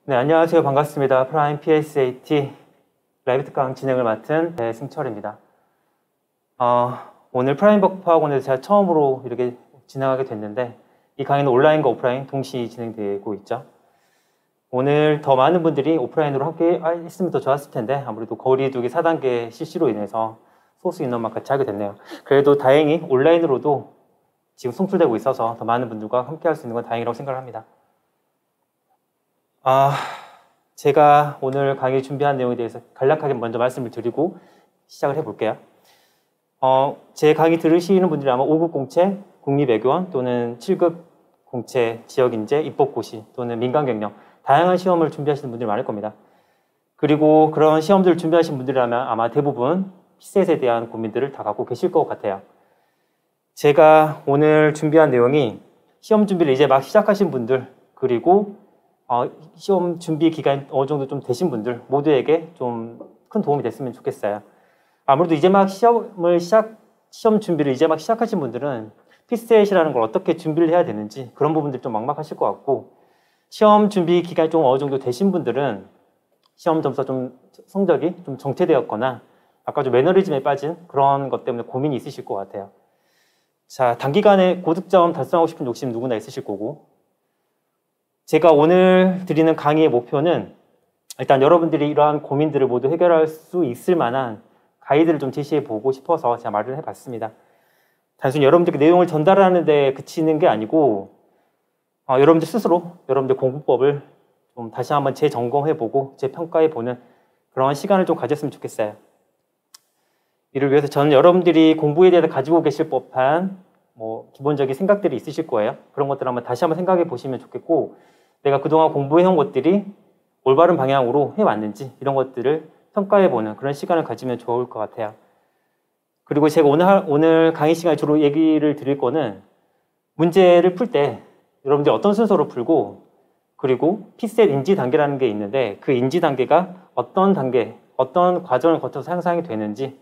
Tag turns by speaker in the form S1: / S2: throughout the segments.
S1: 네, 안녕하세요. 반갑습니다. 프라임 PSAT 라이브 특강 진행을 맡은 배승철입니다. 오늘 프라임 법학원에서 제가 처음으로 이렇게 진행하게 됐는데 이 강의는 온라인과 오프라인 동시 진행되고 있죠. 오늘 더 많은 분들이 오프라인으로 함께 했으면 더 좋았을 텐데 아무래도 거리두기 4단계 실시로 인해서 소수 인원만 같이 하게 됐네요. 그래도 다행히 온라인으로도 지금 송출되고 있어서 더 많은 분들과 함께 할 수 있는 건 다행이라고 생각을 합니다. 제가 오늘 강의 준비한 내용에 대해서 간략하게 먼저 말씀을 드리고 시작을 해볼게요. 제 강의 들으시는 분들이 아마 5급 공채, 국립외교원 또는 7급 공채, 지역인재, 입법고시 또는 민간경영 다양한 시험을 준비하시는 분들이 많을 겁니다. 그리고 그런 시험들을 준비하시는 분들이라면 아마 대부분 PSAT에 대한 고민들을 다 갖고 계실 것 같아요. 제가 오늘 준비한 내용이 시험 준비를 이제 막 시작하신 분들 그리고 시험 준비 기간이 어느 정도 좀 되신 분들 모두에게 좀 큰 도움이 됐으면 좋겠어요. 아무래도 이제 막 시험 준비를 이제 막 시작하신 분들은 PSAT이라는 걸 어떻게 준비를 해야 되는지 그런 부분들이 좀 막막하실 것 같고 시험 준비 기간이 좀 어느 정도 되신 분들은 시험 점수가 좀 성적이 좀 정체되었거나 아까 좀 매너리즘에 빠진 그런 것 때문에 고민이 있으실 것 같아요. 자, 단기간에 고득점 달성하고 싶은 욕심 누구나 있으실 거고 제가 오늘 드리는 강의의 목표는 일단 여러분들이 이러한 고민들을 모두 해결할 수 있을 만한 가이드를 좀 제시해 보고 싶어서 제가 말을 해봤습니다. 단순히 여러분들께 내용을 전달하는 데 그치는 게 아니고 여러분들 스스로 여러분들 공부법을 좀 다시 한번 재점검해보고 재평가해보는 그런 시간을 좀 가졌으면 좋겠어요. 이를 위해서 저는 여러분들이 공부에 대해서 가지고 계실 법한 기본적인 생각들이 있으실 거예요. 그런 것들을 한번 다시 한번 생각해 보시면 좋겠고 내가 그동안 공부해온 것들이 올바른 방향으로 해왔는지 이런 것들을 평가해보는 그런 시간을 가지면 좋을 것 같아요. 그리고 제가 오늘 강의 시간에 주로 얘기를 드릴 거는 문제를 풀 때 여러분들이 어떤 순서로 풀고 그리고 PSAT 인지 단계라는 게 있는데 그 인지 단계가 어떤 단계, 어떤 과정을 거쳐서 향상이 되는지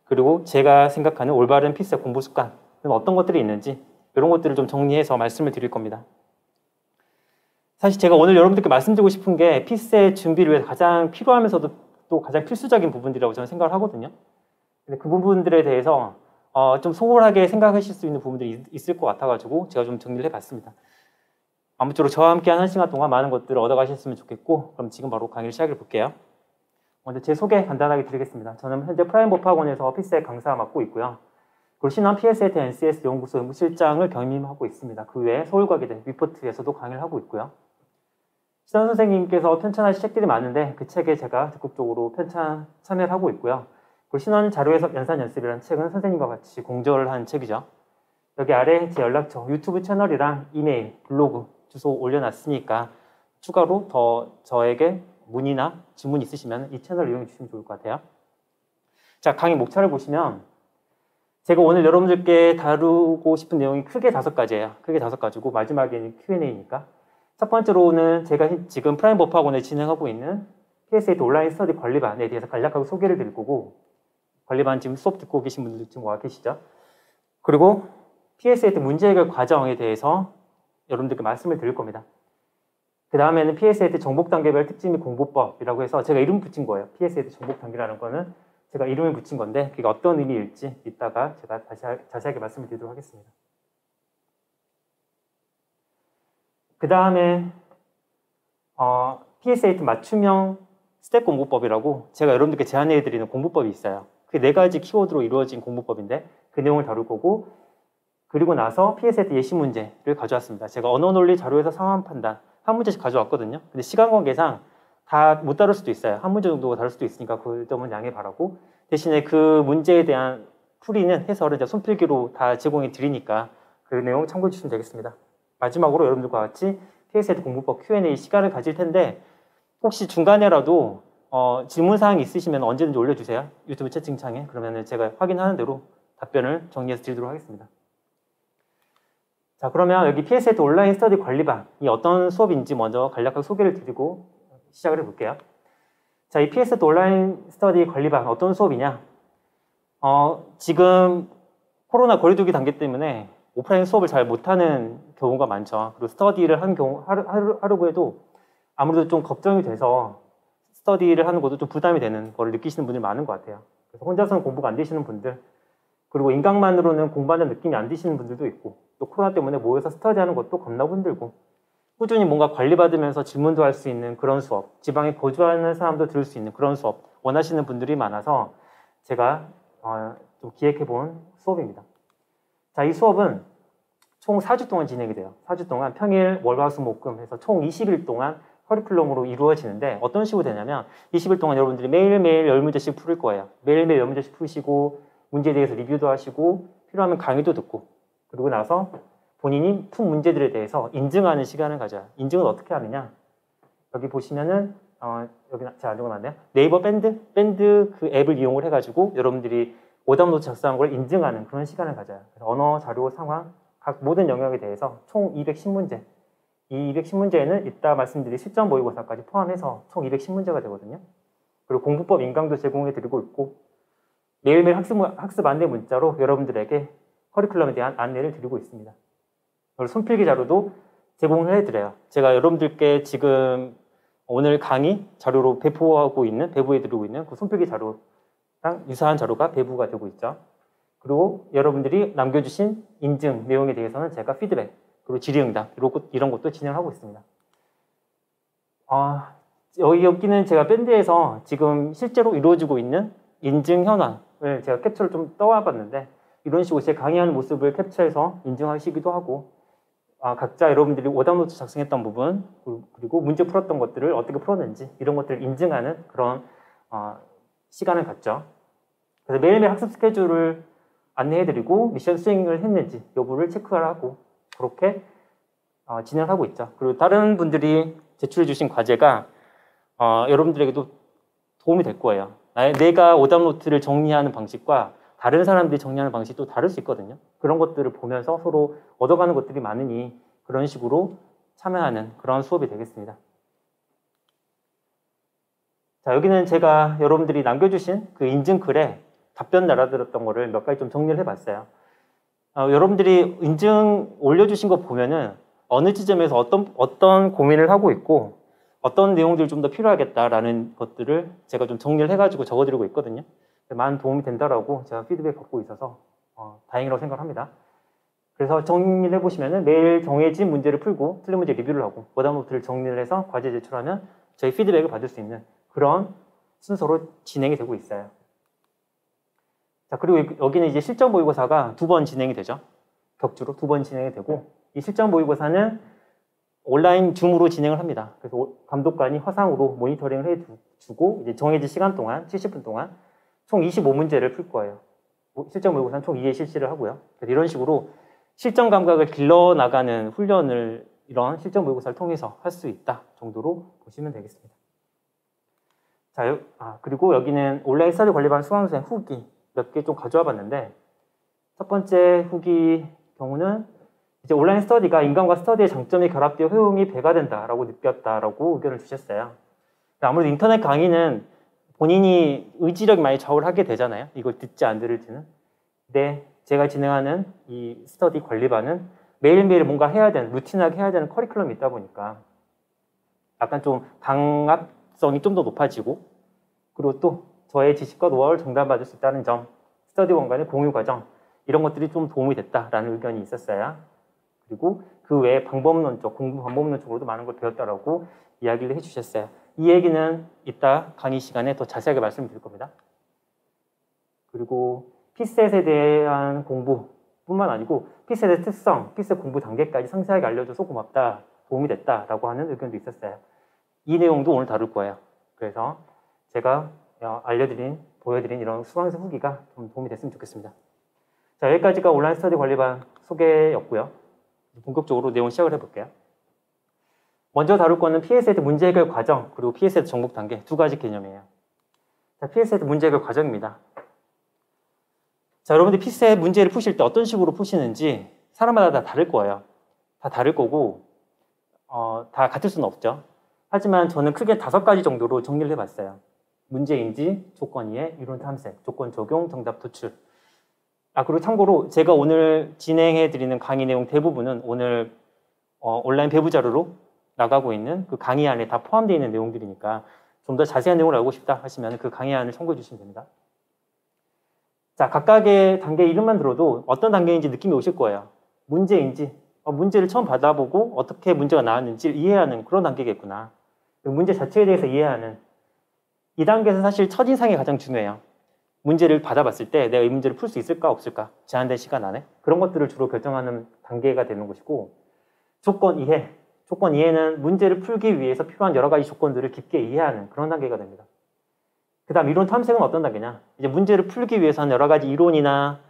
S1: 그리고 제가 생각하는 올바른 PSAT 공부 습관 어떤 것들이 있는지 이런 것들을 좀 정리해서 말씀을 드릴 겁니다. 사실 제가 오늘 여러분들께 말씀드리고 싶은 게 PSAT 준비를 위해서 가장 필요하면서도 또 가장 필수적인 부분들이라고 저는 생각을 하거든요. 근데 그 부분들에 대해서 좀 소홀하게 생각하실 수 있는 부분들이 있을 것 같아가지고 제가 좀 정리를 해봤습니다. 아무쪼록 저와 함께 한 시간 동안 많은 것들을 얻어가셨으면 좋겠고 그럼 지금 바로 강의를 시작해 볼게요. 먼저 제 소개 간단하게 드리겠습니다. 저는 현재 프라임 법학원에서 PSAT 강사 맡고 있고요. 그리고 신한 PSAT NCS 연구소 연구실장을 겸임하고 있습니다. 그 외에 서울과기대 위포트에서도 강의를 하고 있고요. 신한 선생님께서 편찬하신 책들이 많은데 그 책에 제가 적극적으로 편찬 참여를 하고 있고요. 그리고 신한 자료해석 연산 연습이라는 책은 선생님과 같이 공저를 한 책이죠. 여기 아래 제 연락처, 유튜브 채널이랑 이메일, 블로그 주소 올려놨으니까 추가로 더 저에게 문의나 질문 있으시면 이 채널 이용해 주시면 좋을 것 같아요. 자, 강의 목차를 보시면 제가 오늘 여러분들께 다루고 싶은 내용이 크게 5가지예요. 크게 5가지고 마지막에는 Q&A니까 첫 번째로는 제가 지금 프라임 법학원에 진행하고 있는 PSAT 온라인 스터디 관리반에 대해서 간략하게 소개를 드릴 거고 관리반 지금 수업 듣고 계신 분들 지금 와 계시죠? 그리고 PSAT 문제 해결 과정에 대해서 여러분들께 말씀을 드릴 겁니다. 그 다음에는 PSAT 정복 단계별 특징 및 공부법이라고 해서 제가 이름 붙인 거예요. PSAT 정복 단계라는 거는 제가 이름을 붙인 건데 그게 어떤 의미일지 이따가 제가 자세하게 말씀을 드리도록 하겠습니다. 그 다음에 PSAT 맞춤형 스텝 공부법이라고 제가 여러분들께 제안해 드리는 공부법이 있어요. 그게 4가지 키워드로 이루어진 공부법인데 그 내용을 다룰 거고 그리고 나서 PSAT 예시 문제를 가져왔습니다. 제가 언어 논리 자료에서 상황 판단 한 문제씩 가져왔거든요. 근데 시간 관계상 다 못 다룰 수도 있어요. 한 문제 정도가 다룰 수도 있으니까 그 점은 양해 바라고 대신에 그 문제에 대한 풀이는 해설을 이제 손필기로 다 제공해 드리니까 그 내용 참고해 주시면 되겠습니다. 마지막으로 여러분들과 같이 PSAT 공부법 Q&A 시간을 가질 텐데 혹시 중간에라도 질문사항이 있으시면 언제든지 올려주세요. 유튜브 채팅창에. 그러면 제가 확인하는 대로 답변을 정리해서 드리도록 하겠습니다. 자, 그러면 여기 PSAT 온라인 스터디 관리반이 어떤 수업인지 먼저 간략하게 소개를 드리고 시작을 해볼게요. 자, 이 PSAT 온라인 스터디 관리반 어떤 수업이냐? 지금 코로나 거리두기 단계 때문에 오프라인 수업을 잘 못하는 경우가 많죠. 그리고 스터디를 한 경우 하려고 해도 아무래도 좀 걱정이 돼서 스터디를 하는 것도 좀 부담이 되는 걸 느끼시는 분들이 많은 것 같아요. 그래서 혼자서는 공부가 안 되시는 분들, 그리고 인강만으로는 공부하는 느낌이 안 드시는 분들도 있고, 또 코로나 때문에 모여서 스터디하는 것도 겁나고 힘들고, 꾸준히 뭔가 관리받으면서 질문도 할 수 있는 그런 수업, 지방에 거주하는 사람도 들을 수 있는 그런 수업 원하시는 분들이 많아서 제가 좀 기획해본 수업입니다. 자, 이 수업은 총 4주 동안 진행이 돼요. 4주 동안 평일, 월, 화, 수, 목, 금 해서 총 20일 동안 커리큘럼으로 이루어지는데 어떤 식으로 되냐면 20일 동안 여러분들이 매일매일 10문제씩 풀을 거예요. 매일매일 10문제씩 푸시고 문제에 대해서 리뷰도 하시고 필요하면 강의도 듣고 그리고 나서 본인이 푼 문제들에 대해서 인증하는 시간을 가져요. 인증은 어떻게 하느냐? 여기 보시면은 여기 제가 안 적어놨네요. 네이버 밴드 그 앱을 이용을 해가지고 여러분들이 오답노트 작성한 걸 인증하는 그런 시간을 가져요. 그래서 언어, 자료, 상황 각 모든 영역에 대해서 총 210문제. 이 210문제에는 이따 말씀드릴 실전 모의고사까지 포함해서 총 210문제가 되거든요. 그리고 공부법 인강도 제공해 드리고 있고 매일매일 학습 안내 문자로 여러분들에게 커리큘럼에 대한 안내를 드리고 있습니다. 그리고 손필기 자료도 제공을 해드려요. 제가 여러분들께 지금 오늘 강의 자료로 배부해드리고 있는 그 손필기 자료랑 유사한 자료가 배부가 되고 있죠. 그리고 여러분들이 남겨주신 인증 내용에 대해서는 제가 피드백, 그리고 질의응답 이런 것도 진행하고 있습니다. 여기는 제가 밴드에서 지금 실제로 이루어지고 있는 인증 현황을 제가 캡처를 좀 떠와봤는데 이런 식으로 제 강의하는 모습을 캡처해서 인증하시기도 하고 각자 여러분들이 오답노트 작성했던 부분 그리고 문제 풀었던 것들을 어떻게 풀었는지 이런 것들을 인증하는 그런 시간을 갖죠. 그래서 매일매일 학습 스케줄을 안내해드리고 미션 수행을 했는지 여부를 체크하고 그렇게 진행하고 있죠. 그리고 다른 분들이 제출해 주신 과제가 여러분들에게도 도움이 될 거예요. 내가 오답노트를 정리하는 방식과 다른 사람들이 정리하는 방식도 다를 수 있거든요. 그런 것들을 보면서 서로 얻어가는 것들이 많으니 그런 식으로 참여하는 그런 수업이 되겠습니다. 자, 여기는 제가 여러분들이 남겨주신 그 인증글에 답변 달아드렸던 거를 몇 가지 좀 정리를 해봤어요. 여러분들이 인증 올려주신 거 보면은 어느 지점에서 어떤 고민을 하고 있고 어떤 내용들이 좀 더 필요하겠다라는 것들을 제가 좀 정리를 해가지고 적어드리고 있거든요. 많은 도움이 된다라고 제가 피드백 받고 있어서 다행이라고 생각합니다. 그래서 정리를 해보시면은 매일 정해진 문제를 풀고 틀린 문제 리뷰를 하고 오답노트를 정리를 해서 과제 제출하면 저희 피드백을 받을 수 있는 그런 순서로 진행이 되고 있어요. 자, 그리고 여기는 이제 실전 모의고사가 2번 진행이 되죠. 격주로 2번 진행이 되고 이 실전 모의고사는 온라인 줌으로 진행을 합니다. 그래서 감독관이 화상으로 모니터링을 해주고 이제 정해진 시간 동안 70분 동안 총 25문제를 풀 거예요. 실전 모의고사는 총 2회 실시를 하고요. 그래서 이런 식으로 실전 감각을 길러나가는 훈련을 이런 실전 모의고사를 통해서 할 수 있다 정도로 보시면 되겠습니다. 자, 그리고 여기는 온라인 스터디 관리반 수강생 후기 몇 개 좀 가져와 봤는데 첫 번째 후기 경우는 이제 온라인 스터디가 인강과 스터디의 장점이 결합되어 효용이 배가 된다라고 느꼈다라고 의견을 주셨어요. 아무래도 인터넷 강의는 본인이 의지력이 많이 좌우를 하게 되잖아요. 이걸 듣지 안 들을지는. 근데 제가 진행하는 이 스터디 관리반은 매일매일 뭔가 해야 되는, 루틴하게 해야 되는 커리큘럼이 있다 보니까 약간 좀 강압성이 좀 더 높아지고 그리고 또 저의 지식과 노하우를 정답받을 수 있다는 점, 스터디원 간의 공유 과정 이런 것들이 좀 도움이 됐다라는 의견이 있었어요. 그리고 그 외에 방법론적, 공부 방법론적으로도 많은 걸 배웠다라고 이야기를 해주셨어요. 이 얘기는 이따 강의 시간에 더 자세하게 말씀드릴 겁니다. 그리고 피셋에 대한 공부뿐만 아니고 피셋의 특성, 피셋 공부 단계까지 상세하게 알려줘서 고맙다, 도움이 됐다라고 하는 의견도 있었어요. 이 내용도 오늘 다룰 거예요. 그래서 제가 보여드린 이런 수강생 후기가 좀 도움이 됐으면 좋겠습니다. 자, 여기까지가 온라인 스터디 관리반 소개였고요. 본격적으로 내용 시작을 해볼게요. 먼저 다룰 거는 PSET 문제 해결 과정 그리고 PSET 정복 단계 두 가지 개념이에요. 자, PSET 문제 해결 과정입니다. 자, 여러분들 PSET 문제를 푸실 때 어떤 식으로 푸시는지 사람마다 다 다를 거예요. 다 다를 거고 다 같을 수는 없죠. 하지만 저는 크게 5가지 정도로 정리를 해봤어요. 문제 인지, 조건 이해, 이론 탐색, 조건 적용, 정답 도출. 그리고 참고로 제가 오늘 진행해드리는 강의 내용 대부분은 오늘 온라인 배부 자료로 나가고 있는 그 강의 안에 다 포함되어 있는 내용들이니까 좀 더 자세한 내용을 알고 싶다 하시면 그 강의 안을 참고해 주시면 됩니다. 자, 각각의 단계 이름만 들어도 어떤 단계인지 느낌이 오실 거예요. 문제인지, 문제를 처음 받아보고 어떻게 문제가 나왔는지를 이해하는 그런 단계겠구나. 문제 자체에 대해서 이해하는 이 단계에서 사실 첫인상이 가장 중요해요. 문제를 받아봤을 때 내가 이 문제를 풀 수 있을까 없을까 제한된 시간 안에 그런 것들을 주로 결정하는 단계가 되는 것이고, 조건 이해. 조건 이해는 문제를 풀기 위해서 필요한 여러 가지 조건들을 깊게 이해하는 그런 단계가 됩니다. 그 다음 이론 탐색은 어떤 단계냐? 이제 문제를 풀기 위해서는 여러 가지 이론이나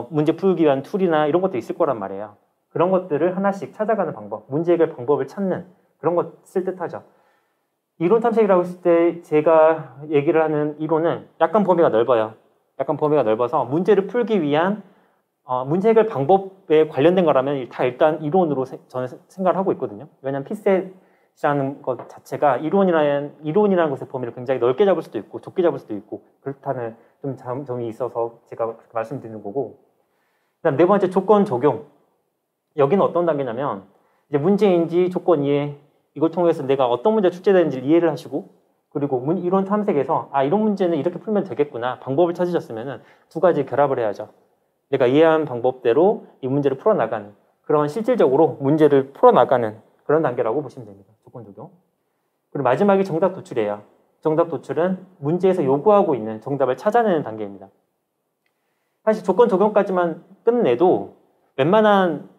S1: 문제 풀기 위한 툴이나 이런 것도 있을 거란 말이에요. 그런 것들을 하나씩 찾아가는 방법, 문제 해결 방법을 찾는 그런 것을 뜻하죠. 이론 탐색이라고 했을 때 제가 얘기를 하는 이론은 약간 범위가 넓어요. 약간 범위가 넓어서 문제를 풀기 위한 문제 해결 방법에 관련된 거라면 다 일단 이론으로 저는 생각을 하고 있거든요. 왜냐하면 피셋이라는 것 자체가 이론이라는 것의 범위를 굉장히 넓게 잡을 수도 있고 좁게 잡을 수도 있고 그렇다는 좀 점이 있어서 제가 말씀드리는 거고, 그다음 네 번째 조건 적용. 여기는 어떤 단계냐면 이제 문제인지 조건 이해 이걸 통해서 내가 어떤 문제가 출제되는지를 이해를 하시고, 그리고 이론 탐색에서 이런 문제는 이렇게 풀면 되겠구나 방법을 찾으셨으면 두 가지 결합을 해야죠. 내가 이해한 방법대로 이 문제를 풀어나가는 그런 실질적으로 문제를 풀어나가는 그런 단계라고 보시면 됩니다. 조건 적용. 그리고 마지막이 정답 도출이에요. 정답 도출은 문제에서 요구하고 있는 정답을 찾아내는 단계입니다. 사실 조건 적용까지만 끝내도 웬만한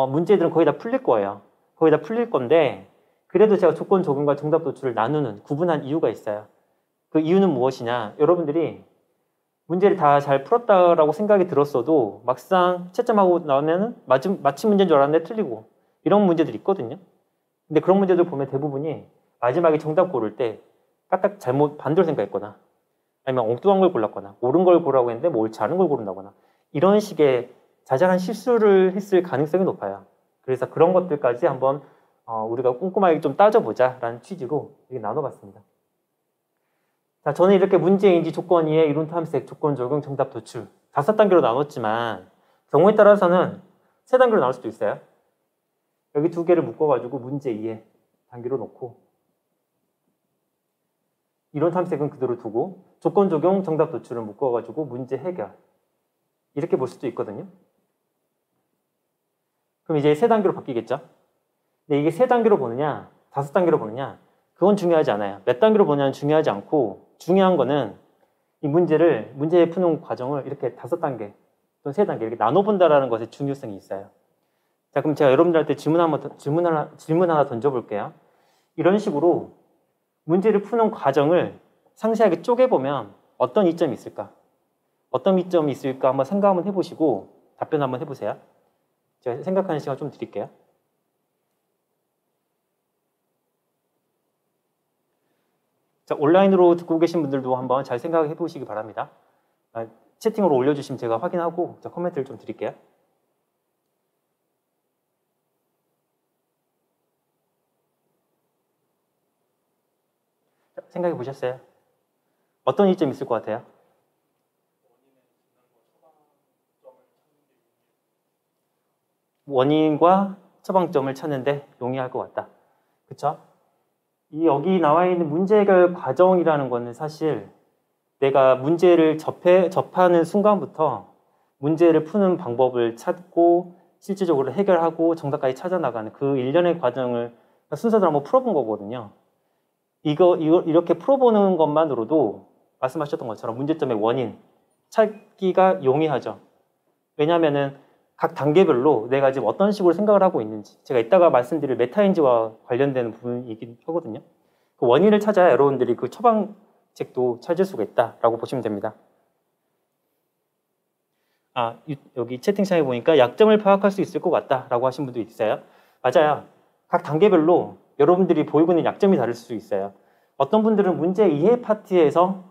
S1: 문제들은 거의 다 풀릴 거예요. 거의 다 풀릴 건데 그래도 제가 조건 적용과 정답 도출을 나누는 구분한 이유가 있어요. 그 이유는 무엇이냐? 여러분들이 문제를 다 잘 풀었다라고 생각이 들었어도 막상 채점하고 나오면은 맞힌 문제인 줄 알았는데 틀리고 이런 문제들이 있거든요. 근데 그런 문제들 보면 대부분이 마지막에 정답 고를 때 까딱 잘못 반대로 생각했거나 아니면 엉뚱한 걸 골랐거나 옳은 걸 고르라고 했는데 뭐 옳지 않은 걸 고른다거나 이런 식의 자잘한 실수를 했을 가능성이 높아요. 그래서 그런 것들까지 한번 우리가 꼼꼼하게 좀 따져보자라는 취지로 이렇게 나눠봤습니다. 자, 저는 이렇게 문제인지 조건 이해, 이론 탐색, 조건 적용, 정답 도출 5단계로 나눴지만 경우에 따라서는 3단계로 나눌 수도 있어요. 여기 2개를 묶어가지고 문제 이해 단계로 놓고 이론 탐색은 그대로 두고 조건 적용, 정답 도출을 묶어가지고 문제 해결 이렇게 볼 수도 있거든요. 그럼 이제 3단계로 바뀌겠죠. 근데 이게 3단계로 보느냐 5단계로 보느냐 그건 중요하지 않아요. 몇 단계로 보느냐는 중요하지 않고 중요한 거는 이 문제 푸는 과정을 이렇게 5단계 또는 3단계 이렇게 나눠본다라는 것의 중요성이 있어요. 자, 그럼 제가 여러분들한테 질문 하나 던져볼게요. 이런 식으로 문제를 푸는 과정을 상세하게 쪼개보면 어떤 이점이 있을까? 어떤 이점이 있을까 한번 생각 한번 해보시고 답변 한번 해보세요. 제가 생각하는 시간 좀 드릴게요. 자, 온라인으로 듣고 계신 분들도 한번 잘 생각해 보시기 바랍니다. 채팅으로 올려주시면 제가 확인하고 코멘트를 좀 드릴게요. 자, 생각해 보셨어요? 어떤 이점이 있을 것 같아요? 원인과 처방점을 찾는데 용이할 것 같다. 그쵸? 여기 나와 있는 문제 해결 과정이라는 거는 사실 내가 문제를 접하는 순간부터 문제를 푸는 방법을 찾고 실질적으로 해결하고 정답까지 찾아나가는 그 일련의 과정을 순서대로 한번 풀어본 거거든요. 이렇게 풀어보는 것만으로도 말씀하셨던 것처럼 문제점의 원인 찾기가 용이하죠. 왜냐하면은 각 단계별로 내가 지금 어떤 식으로 생각을 하고 있는지 제가 이따가 말씀드릴 메타인지와 관련되는 부분이긴 하거든요. 그 원인을 찾아야 여러분들이 그 처방책도 찾을 수가 있다라고 보시면 됩니다. 여기 채팅창에 보니까 약점을 파악할 수 있을 것 같다라고 하신 분도 있어요. 맞아요. 각 단계별로 여러분들이 보이고 있는 약점이 다를 수 있어요. 어떤 분들은 문제 이해 파트에서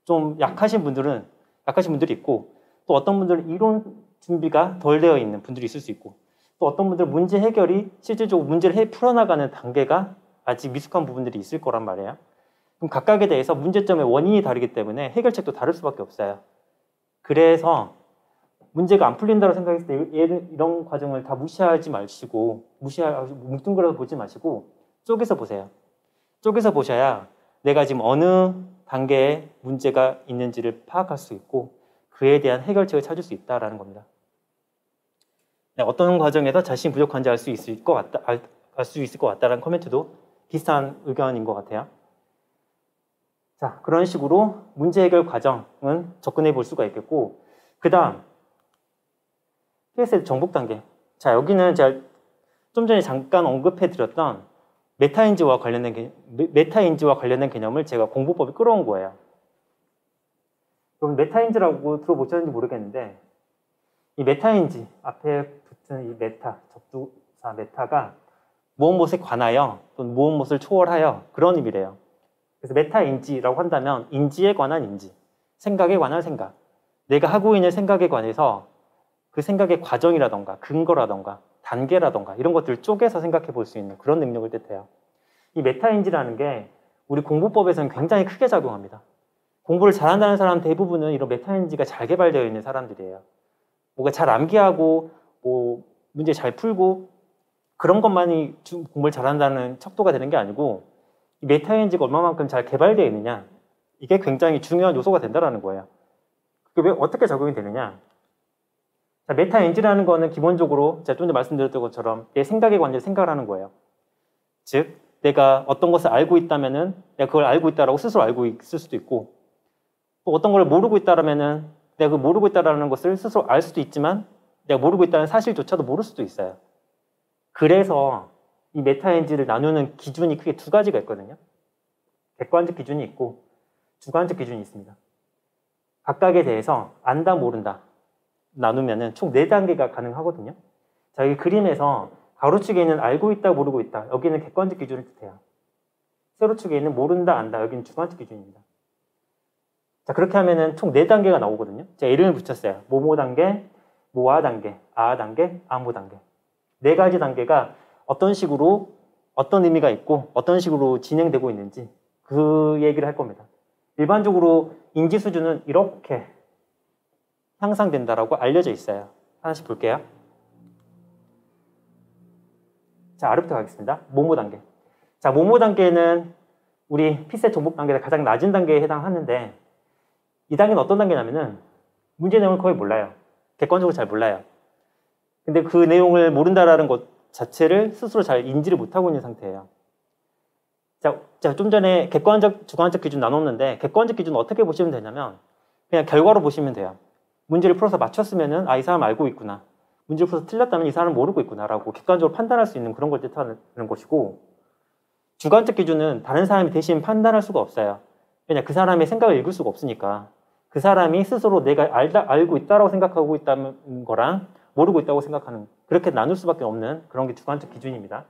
S1: 좀 약하신 분들이 있고, 또 어떤 분들은 이론 준비가 덜 되어 있는 분들이 있을 수 있고, 또 어떤 분들은 문제 해결이 실질적으로 문제를 풀어나가는 단계가 아직 미숙한 부분들이 있을 거란 말이에요. 그럼 각각에 대해서 문제점의 원인이 다르기 때문에 해결책도 다를 수밖에 없어요. 그래서 문제가 안 풀린다고 생각했을 때 이런 과정을 다 무시하지 마시고 뭉뚱그려 보지 마시고 쪼개서 보세요. 쪼개서 보셔야 내가 지금 어느 단계에 문제가 있는지를 파악할 수 있고 그에 대한 해결책을 찾을 수 있다는 겁니다. 어떤 과정에서 자신이 부족한지 알 수 있을 것 같다, 알 수 있을 것 같다라는 코멘트도 비슷한 의견인 것 같아요. 자, 그런 식으로 문제 해결 과정은 접근해 볼 수가 있겠고, 그 다음 PS의 정복 단계. 자, 여기는 제가 좀 전에 잠깐 언급해 드렸던 메타인지와 관련된 개념을 제가 공부법에 끌어온 거예요. 그럼 메타인지라고 들어보셨는지 모르겠는데, 이 메타인지 앞에 붙은 이 메타, 접두사 메타가 무엇에 관하여 또는 무엇을 초월하여 그런 의미래요. 그래서 메타인지라고 한다면 인지에 관한 인지, 생각에 관한 생각, 내가 하고 있는 생각에 관해서 그 생각의 과정이라던가 근거라던가 단계라던가 이런 것들을 쪼개서 생각해 볼 수 있는 그런 능력을 뜻해요. 이 메타인지라는 게 우리 공부법에서는 굉장히 크게 작용합니다. 공부를 잘한다는 사람 대부분은 이런 메타인지가 잘 개발되어 있는 사람들이에요. 뭔가 잘 암기하고 문제 잘 풀고 그런 것만이 공부를 잘한다는 척도가 되는 게 아니고 이 메타인지가 얼마만큼 잘 개발되어 있느냐 이게 굉장히 중요한 요소가 된다는 거예요. 그게 왜 어떻게 적용이 되느냐? 자, 메타인지라는 거는 기본적으로 제가 좀 전에 말씀드렸던 것처럼 내 생각에 관해서 생각을 하는 거예요. 즉 내가 어떤 것을 알고 있다면은 내가 그걸 알고 있다라고 스스로 알고 있을 수도 있고 또 어떤 걸 모르고 있다라면은 내가 그 모르고 있다라는 것을 스스로 알 수도 있지만 내가 모르고 있다는 사실조차도 모를 수도 있어요. 그래서 이 메타인지를 나누는 기준이 크게 두 가지가 있거든요. 객관적 기준이 있고 주관적 기준이 있습니다. 각각에 대해서 안다, 모른다 나누면은 총 4단계가 가능하거든요. 자, 여기 그림에서 가로축에 있는 알고 있다, 모르고 있다. 여기는 객관적 기준을 뜻해요. 세로축에 있는 모른다, 안다. 여기는 주관적 기준입니다. 자, 그렇게 하면은 총 4단계가 나오거든요. 제가 이름을 붙였어요. 모모 단계, 모아 단계, 아아 단계, 아모 단계. 4가지 단계가 어떤 식으로, 어떤 의미가 있고, 어떤 식으로 진행되고 있는지 그 얘기를 할 겁니다. 일반적으로 인지 수준은 이렇게 향상된다라고 알려져 있어요. 하나씩 볼게요. 자, 아래부터 가겠습니다. 모모 단계. 자, 모모 단계는 우리 피셋 정복 단계의 가장 낮은 단계에 해당하는데 이 단계는 어떤 단계냐면은 문제 내용을 거의 몰라요. 객관적으로 잘 몰라요. 근데 그 내용을 모른다라는 것 자체를 스스로 잘 인지를 못하고 있는 상태예요. 자, 좀 전에 객관적, 주관적 기준 나눴는데 객관적 기준은 어떻게 보시면 되냐면 그냥 결과로 보시면 돼요. 문제를 풀어서 맞췄으면은 이 사람 알고 있구나. 문제를 풀어서 틀렸다면 이 사람은 모르고 있구나라고 객관적으로 판단할 수 있는 그런 걸 뜻하는 것이고 주관적 기준은 다른 사람이 대신 판단할 수가 없어요. 왜냐, 그 사람의 생각을 읽을 수가 없으니까 그 사람이 스스로 내가 알고 있다라고 생각하고 있다는 거랑 모르고 있다고 생각하는 그렇게 나눌 수밖에 없는 그런 게 주관적 기준입니다.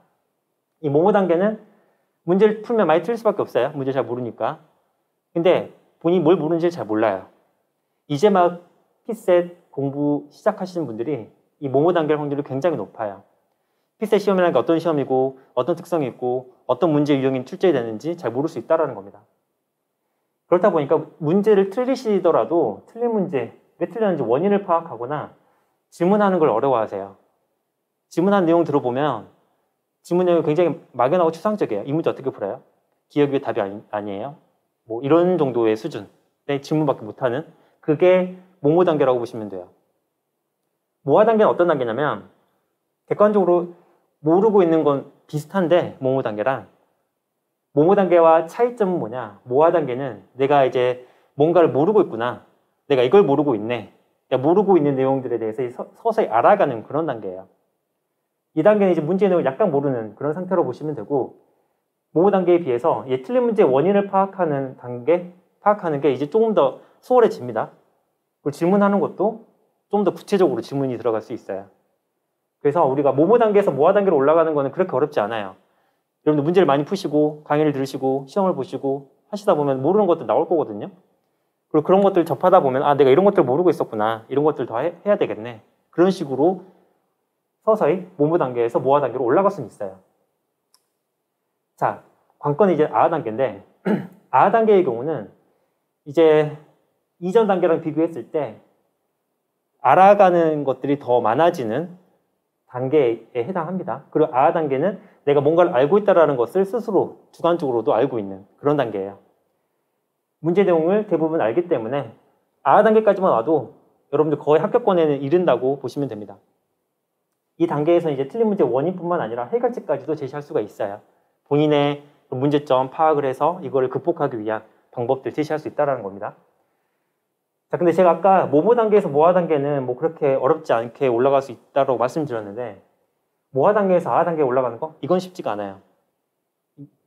S1: 이 모모 단계는 문제를 풀면 많이 틀릴 수밖에 없어요. 문제 잘 모르니까. 근데 본인이 뭘 모르는지 잘 몰라요. 이제 막 피셋 공부 시작하시는 분들이 이 모모 단계의 확률이 굉장히 높아요. 피셋 시험이라는 게 어떤 시험이고 어떤 특성이 있고 어떤 문제 유형이 출제되는지 잘 모를 수 있다는 겁니다. 그렇다 보니까 문제를 틀리시더라도 틀린 문제, 왜 틀렸는지 원인을 파악하거나 질문하는 걸 어려워하세요. 질문한 내용 들어보면 질문 내용이 굉장히 막연하고 추상적이에요. 이 문제 어떻게 풀어요? 기억이 왜 답이 아니에요? 뭐 이런 정도의 수준의 질문밖에 못하는 그게 모모 단계라고 보시면 돼요. 모아 단계는 어떤 단계냐면 객관적으로 모르고 있는 건 비슷한데 모모 단계랑 모모 단계와 차이점은 뭐냐? 모아 단계는 내가 이제 뭔가를 모르고 있구나. 내가 이걸 모르고 있네. 내가 모르고 있는 내용들에 대해서 서서히 알아가는 그런 단계예요. 이 단계는 이제 문제 내용을 약간 모르는 그런 상태로 보시면 되고 모모 단계에 비해서 틀린 문제의 원인을 파악하는 게 이제 조금 더 수월해집니다. 그리고 질문하는 것도 좀 더 구체적으로 질문이 들어갈 수 있어요. 그래서 우리가 모모 단계에서 모아 단계로 올라가는 거는 그렇게 어렵지 않아요. 여러분들 문제를 많이 푸시고 강의를 들으시고 시험을 보시고 하시다 보면 모르는 것들 나올 거거든요. 그리고 그런 것들 접하다 보면 내가 이런 것들 모르고 있었구나. 이런 것들 더 해야 되겠네. 그런 식으로 서서히 모모 단계에서 모아 단계로 올라갈 수는 있어요. 자, 관건은 이제 아아 단계인데 아아 단계의 경우는 이제 이전 단계랑 비교했을 때 알아가는 것들이 더 많아지는 단계에 해당합니다. 그리고 아하 단계는 내가 뭔가를 알고 있다는 것을 스스로 주관적으로도 알고 있는 그런 단계예요. 문제 내용을 대부분 알기 때문에 아하 단계까지만 와도 여러분들 거의 합격권에는 이른다고 보시면 됩니다. 이 단계에서 이제 틀린 문제 원인뿐만 아니라 해결책까지도 제시할 수가 있어요. 본인의 문제점 파악을 해서 이거를 극복하기 위한 방법들 제시할 수 있다는 겁니다. 자, 근데 제가 아까 모모 단계에서 모아 단계는 뭐 그렇게 어렵지 않게 올라갈 수 있다고 말씀드렸는데 모아 단계에서 아하 단계에 올라가는 거? 이건 쉽지가 않아요.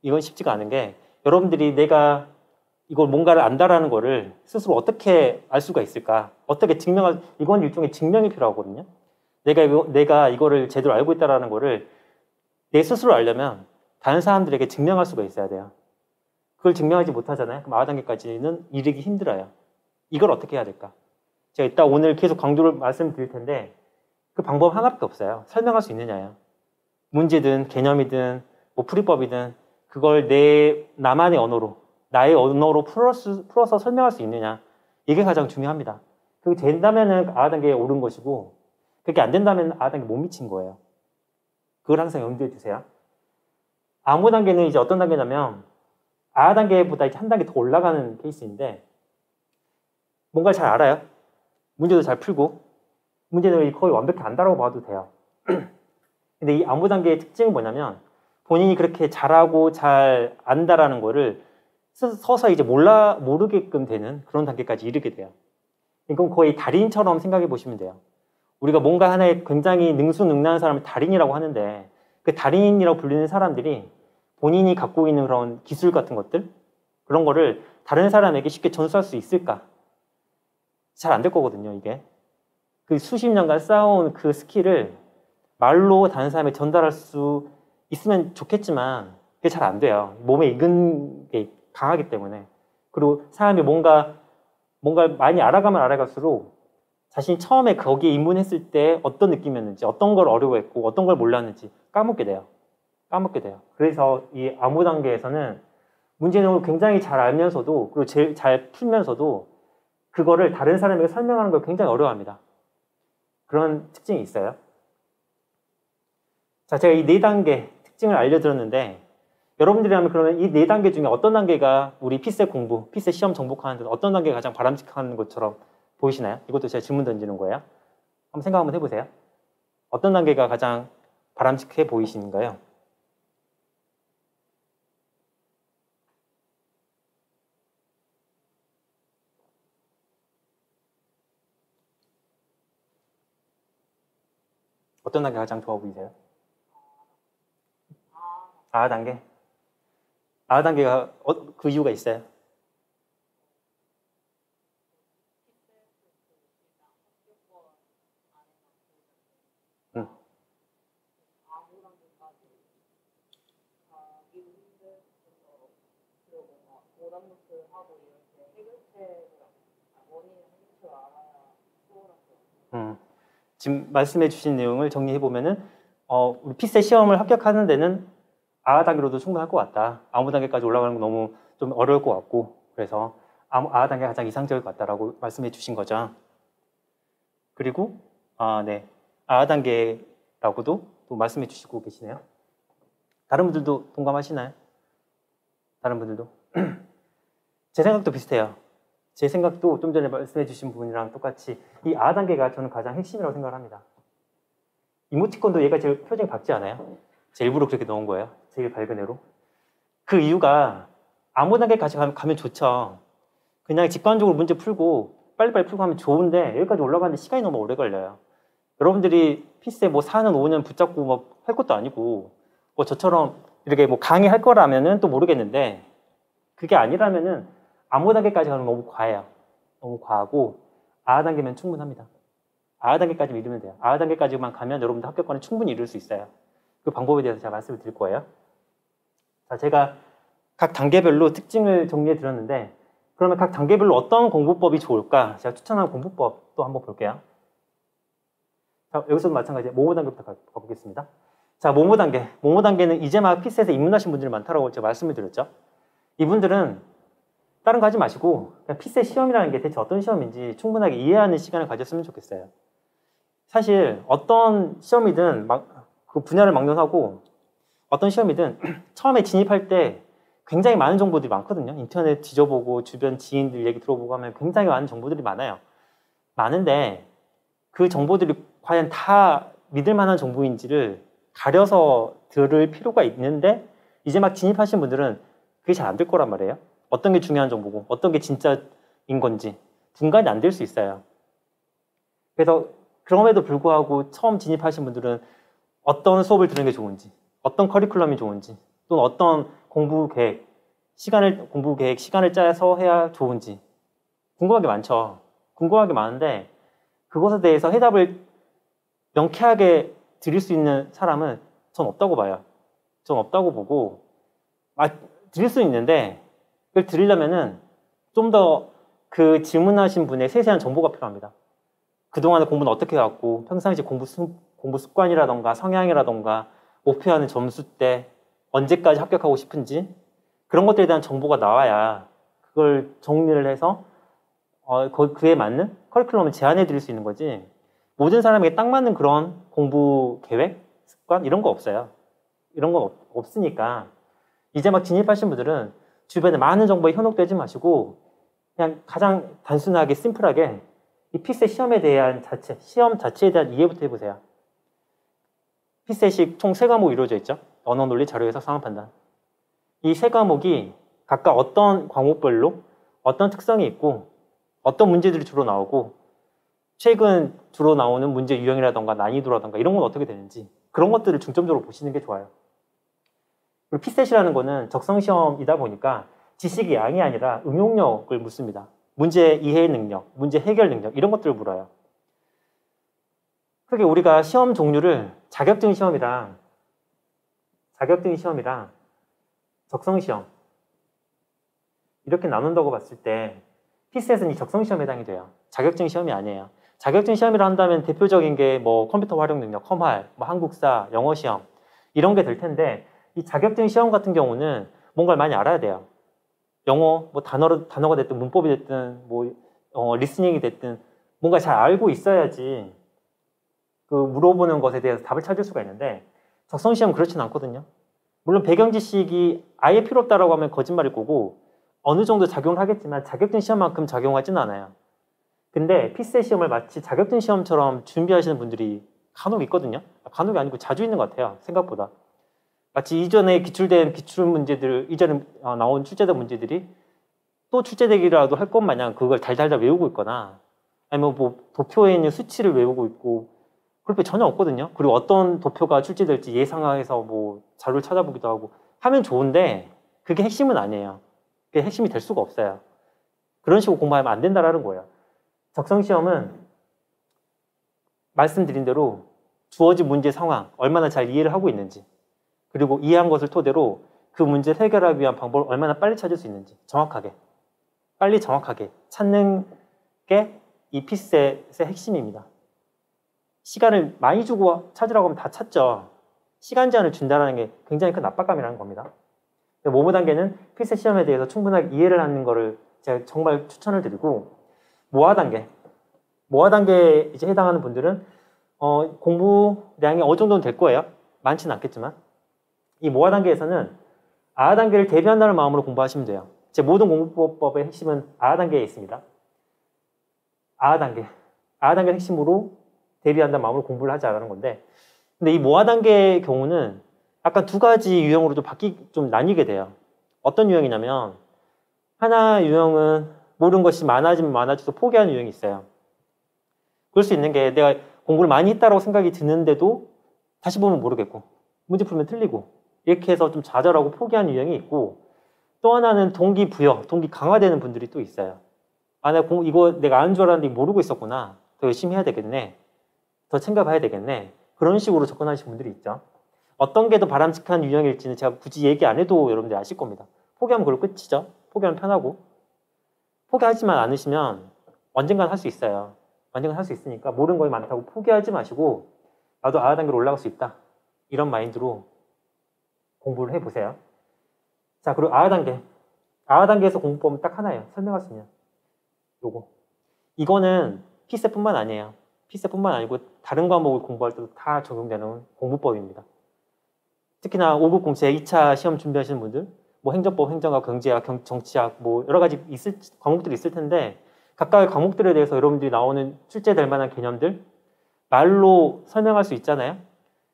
S1: 이건 쉽지가 않은 게 여러분들이 내가 이걸 뭔가를 안다라는 거를 스스로 어떻게 알 수가 있을까? 어떻게 증명할, 이건 일종의 증명이 필요하거든요. 내가 이거를 제대로 알고 있다라는 거를 내 스스로 알려면 다른 사람들에게 증명할 수가 있어야 돼요. 그걸 증명하지 못하잖아요. 그럼 아하 단계까지는 이르기 힘들어요. 이걸 어떻게 해야 될까? 제가 이따 오늘 계속 강조를 말씀드릴 텐데 그 방법 하나밖에 없어요. 설명할 수 있느냐요. 문제든 개념이든 뭐 풀이법이든 그걸 나만의 언어로 나의 언어로 풀어서 설명할 수 있느냐. 이게 가장 중요합니다. 그게 된다면은 아하 단계에 오른 것이고 그게 안 된다면 아하 단계에 못 미친 거예요. 그걸 항상 염두에 두세요. 암호 단계는 이제 어떤 단계냐면 아하 단계보다 이제 한 단계 더 올라가는 케이스인데 뭔가 잘 알아요. 문제도 잘 풀고 문제는 거의 완벽히 안다라고 봐도 돼요. 근데 이 암호 단계의 특징은 뭐냐면 본인이 그렇게 잘하고 잘 안다라는 거를 서서히 이제 모르게끔 되는 그런 단계까지 이르게 돼요. 이건 거의 달인처럼 생각해 보시면 돼요. 우리가 뭔가 하나에 굉장히 능수능란한 사람을 달인이라고 하는데 그 달인이라고 불리는 사람들이 본인이 갖고 있는 그런 기술 같은 것들 그런 거를 다른 사람에게 쉽게 전수할 수 있을까? 잘 안 될 거거든요, 이게. 그 수십 년간 쌓아온 그 스킬을 말로 다른 사람에게 전달할 수 있으면 좋겠지만 그게 잘 안 돼요. 몸에 익은 게 강하기 때문에. 그리고 사람이 뭔가 많이 알아가면 알아갈수록 자신이 처음에 거기에 입문했을 때 어떤 느낌이었는지, 어떤 걸 어려워했고, 어떤 걸 몰랐는지 까먹게 돼요. 그래서 이 암호 단계에서는 문제 내용을 굉장히 잘 알면서도, 그리고 제일 잘 풀면서도 그거를 다른 사람에게 설명하는 걸 굉장히 어려워합니다. 그런 특징이 있어요. 자, 제가 이 4단계 특징을 알려드렸는데 여러분들이라면 그러면 이 4단계 중에 어떤 단계가 우리 피셋 공부, 피셋 시험 정복하는 데 어떤 단계가 가장 바람직한 것처럼 보이시나요? 이것도 제가 질문 던지는 거예요. 한번 생각 한번 해보세요. 어떤 단계가 가장 바람직해 보이시는가요? 어떤 단계가 가장 좋아 보이세요? 아하 단계? 아하 단계가 그 이유가 있어요? 응. 지금 말씀해 주신 내용을 정리해 보면은 우리 피셋 시험을 합격하는 데는 아하 단계로도 충분할 것 같다. 암호 단계까지 올라가는 건 너무 좀 어려울 것 같고 그래서 아하 단계가 가장 이상적일 것 같다라고 말씀해 주신 거죠. 그리고 네, 아하 단계라고도 또 말씀해 주시고 계시네요. 다른 분들도 동감하시나요? 다른 분들도? 제 생각도 비슷해요. 제 생각도 좀 전에 말씀해 주신 부분이랑 똑같이 이 아하 단계가 저는 가장 핵심이라고 생각을 합니다. 이모티콘도 얘가 제일 표정이 밝지 않아요? 제 일부러 그렇게 넣은 거예요. 제일 밝은 애로. 그 이유가 암호 단계까지 가면 좋죠. 그냥 직관적으로 문제 풀고 빨리빨리 풀고 하면 좋은데 여기까지 올라가는데 시간이 너무 오래 걸려요. 여러분들이 피스에 뭐 4년, 5년 붙잡고 뭐 할 것도 아니고 뭐 저처럼 이렇게 뭐 강의할 거라면은 또 모르겠는데 그게 아니라면은 암호 단계까지 가면 너무 과해요. 너무 과하고 아하 단계면 충분합니다. 아하 단계까지 이르면 돼요. 아하 단계까지만 가면 여러분들 합격권을 충분히 이룰 수 있어요. 그 방법에 대해서 제가 말씀을 드릴 거예요. 자, 제가 각 단계별로 특징을 정리해 드렸는데 그러면 각 단계별로 어떤 공부법이 좋을까? 제가 추천한 공부법 또 한번 볼게요. 자, 여기서도 마찬가지로 모모 단계부터 가보겠습니다. 자, 모모 단계. 모모 단계는 이제 막 피셋에 입문하신 분들이 많다고 제가 말씀을 드렸죠. 이분들은 다른 거 하지 마시고 그냥 피셋 시험이라는 게 대체 어떤 시험인지 충분하게 이해하는 시간을 가졌으면 좋겠어요. 사실 어떤 시험이든 그 분야를 막론하고 어떤 시험이든 처음에 진입할 때 굉장히 많은 정보들이 많거든요. 인터넷 뒤져보고 주변 지인들 얘기 들어보고 하면 굉장히 많은 정보들이 많아요. 많은데 그 정보들이 과연 다 믿을 만한 정보인지를 가려서 들을 필요가 있는데 이제 막 진입하신 분들은 그게 잘 안 될 거란 말이에요. 어떤 게 중요한 정보고 어떤 게 진짜인 건지 분간이 안 될 수 있어요. 그래서 그럼에도 불구하고 처음 진입하신 분들은 어떤 수업을 듣는 게 좋은지, 어떤 커리큘럼이 좋은지, 또는 어떤 공부 계획, 시간을 짜서 해야 좋은지 궁금한 게 많죠. 궁금한 게 많은데 그것에 대해서 해답을 명쾌하게 드릴 수 있는 사람은 전 없다고 봐요. 전 없다고 보고 드릴 수 있는데 그걸 드리려면은 좀 더 그 질문하신 분의 세세한 정보가 필요합니다. 그동안의 공부는 어떻게 해왔고 평상시 공부 습관이라던가 성향이라던가 목표하는 점수대 언제까지 합격하고 싶은지 그런 것들에 대한 정보가 나와야 그걸 정리를 해서 그에 맞는 커리큘럼을 제안해 드릴 수 있는 거지 모든 사람에게 딱 맞는 그런 공부 계획, 습관 이런 거 없어요. 이런 건 없으니까 이제 막 진입하신 분들은 주변에 많은 정보에 현혹되지 마시고 그냥 가장 단순하게 심플하게 이 피셋 시험에 대한 시험 자체에 대한 이해부터 해보세요. 피셋이 총 3과목이 이루어져 있죠. 언어, 논리, 자료 해석, 상황 판단. 이 3과목이 각각 어떤 과목별로 어떤 특성이 있고 어떤 문제들이 주로 나오고 최근 주로 나오는 문제 유형이라던가 난이도라던가 이런 건 어떻게 되는지 그런 것들을 중점적으로 보시는 게 좋아요. 그리고 피셋이라는 거는 적성시험이다 보니까 지식의 양이 아니라 응용력을 묻습니다. 문제 이해 능력, 문제 해결 능력 이런 것들을 물어요. 크게 우리가 시험 종류를 자격증 시험이랑 적성시험 이렇게 나눈다고 봤을 때 피셋은 이 적성시험에 해당이 돼요. 자격증 시험이 아니에요. 자격증 시험이라 한다면 대표적인 게 뭐 컴퓨터 활용 능력, 컴활, 뭐 한국사, 영어 시험 이런 게 될 텐데 이 자격증 시험 같은 경우는 뭔가를 많이 알아야 돼요. 영어 뭐 단어가 됐든 문법이 됐든 뭐 리스닝이 됐든 뭔가 잘 알고 있어야지 그 물어보는 것에 대해서 답을 찾을 수가 있는데 적성 시험은 그렇지는 않거든요. 물론 배경 지식이 아예 필요 없다라고 하면 거짓말일 거고 어느 정도 작용을 하겠지만 자격증 시험만큼 작용하지는 않아요. 근데 피셋 시험을 마치 자격증 시험처럼 준비하시는 분들이 간혹 있거든요. 간혹이 아니고 자주 있는 것 같아요. 생각보다. 마치 이전에 기출된 기출 문제들, 이전에 나온 출제된 문제들이 또 출제되기라도 할 것 마냥 그걸 달달달 외우고 있거나 아니면 뭐 도표에 있는 수치를 외우고 있고 그럴 게 전혀 없거든요. 그리고 어떤 도표가 출제될지 예상해서 뭐 자료를 찾아보기도 하고 하면 좋은데 그게 핵심은 아니에요. 그게 핵심이 될 수가 없어요. 그런 식으로 공부하면 안 된다라는 거예요. 적성시험은 말씀드린 대로 주어진 문제 상황, 얼마나 잘 이해를 하고 있는지 그리고 이해한 것을 토대로 그 문제를 해결하기 위한 방법을 얼마나 빨리 찾을 수 있는지 빨리 정확하게 찾는 게 이 피셋의 핵심입니다. 시간을 많이 주고 찾으라고 하면 다 찾죠. 시간 제한을 준다는 게 굉장히 큰 압박감이라는 겁니다. 모모 단계는 피셋 시험에 대해서 충분하게 이해를 하는 거를 제가 정말 추천을 드리고 모아 단계에 이제 해당하는 분들은 공부량이 어느 정도는 될 거예요. 많지는 않겠지만 이 모아 단계에서는 아하 단계를 대비한다는 마음으로 공부하시면 돼요. 제 모든 공부법의 핵심은 아하 단계에 있습니다. 아하 단계 핵심으로 대비한다는 마음으로 공부를 하자라는 건데 근데 이 모아 단계의 경우는 약간 두 가지 유형으로 좀 나뉘게 돼요. 어떤 유형이냐면 하나 유형은 모르는 것이 많아지면 많아져서 포기하는 유형이 있어요. 그럴 수 있는 게 내가 공부를 많이 했다고 생각이 드는데도 다시 보면 모르겠고 문제 풀면 틀리고 이렇게 해서 좀 좌절하고 포기하는 유형이 있고 또 하나는 동기 강화되는 분들이 또 있어요. 이거 내가 아는 줄 알았는데 모르고 있었구나. 더 열심히 해야 되겠네. 더 챙겨봐야 되겠네. 그런 식으로 접근하시는 분들이 있죠. 어떤 게 더 바람직한 유형일지는 제가 굳이 얘기 안 해도 여러분들이 아실 겁니다. 포기하면 그걸로 끝이죠. 포기하면 편하고. 포기하지만 않으시면 언젠간 할 수 있어요. 언젠간 할 수 있으니까 모르는 거에 많다고 포기하지 마시고 나도 아하 단계로 올라갈 수 있다. 이런 마인드로 공부를 해보세요. 자, 그리고 아하 단계에서 공부법은 딱 하나예요. 설명할 수 있는 요거. 이거는 피셋뿐만 아니에요. 피셋뿐만 아니고 다른 과목을 공부할 때도 다 적용되는 공부법입니다. 특히나 5급 공채 2차 시험 준비하시는 분들, 뭐 행정법, 행정학, 경제학, 정치학, 뭐 여러 가지 과목들이 있을 텐데 각각의 과목들에 대해서 여러분들이 나오는 출제될 만한 개념들 말로 설명할 수 있잖아요.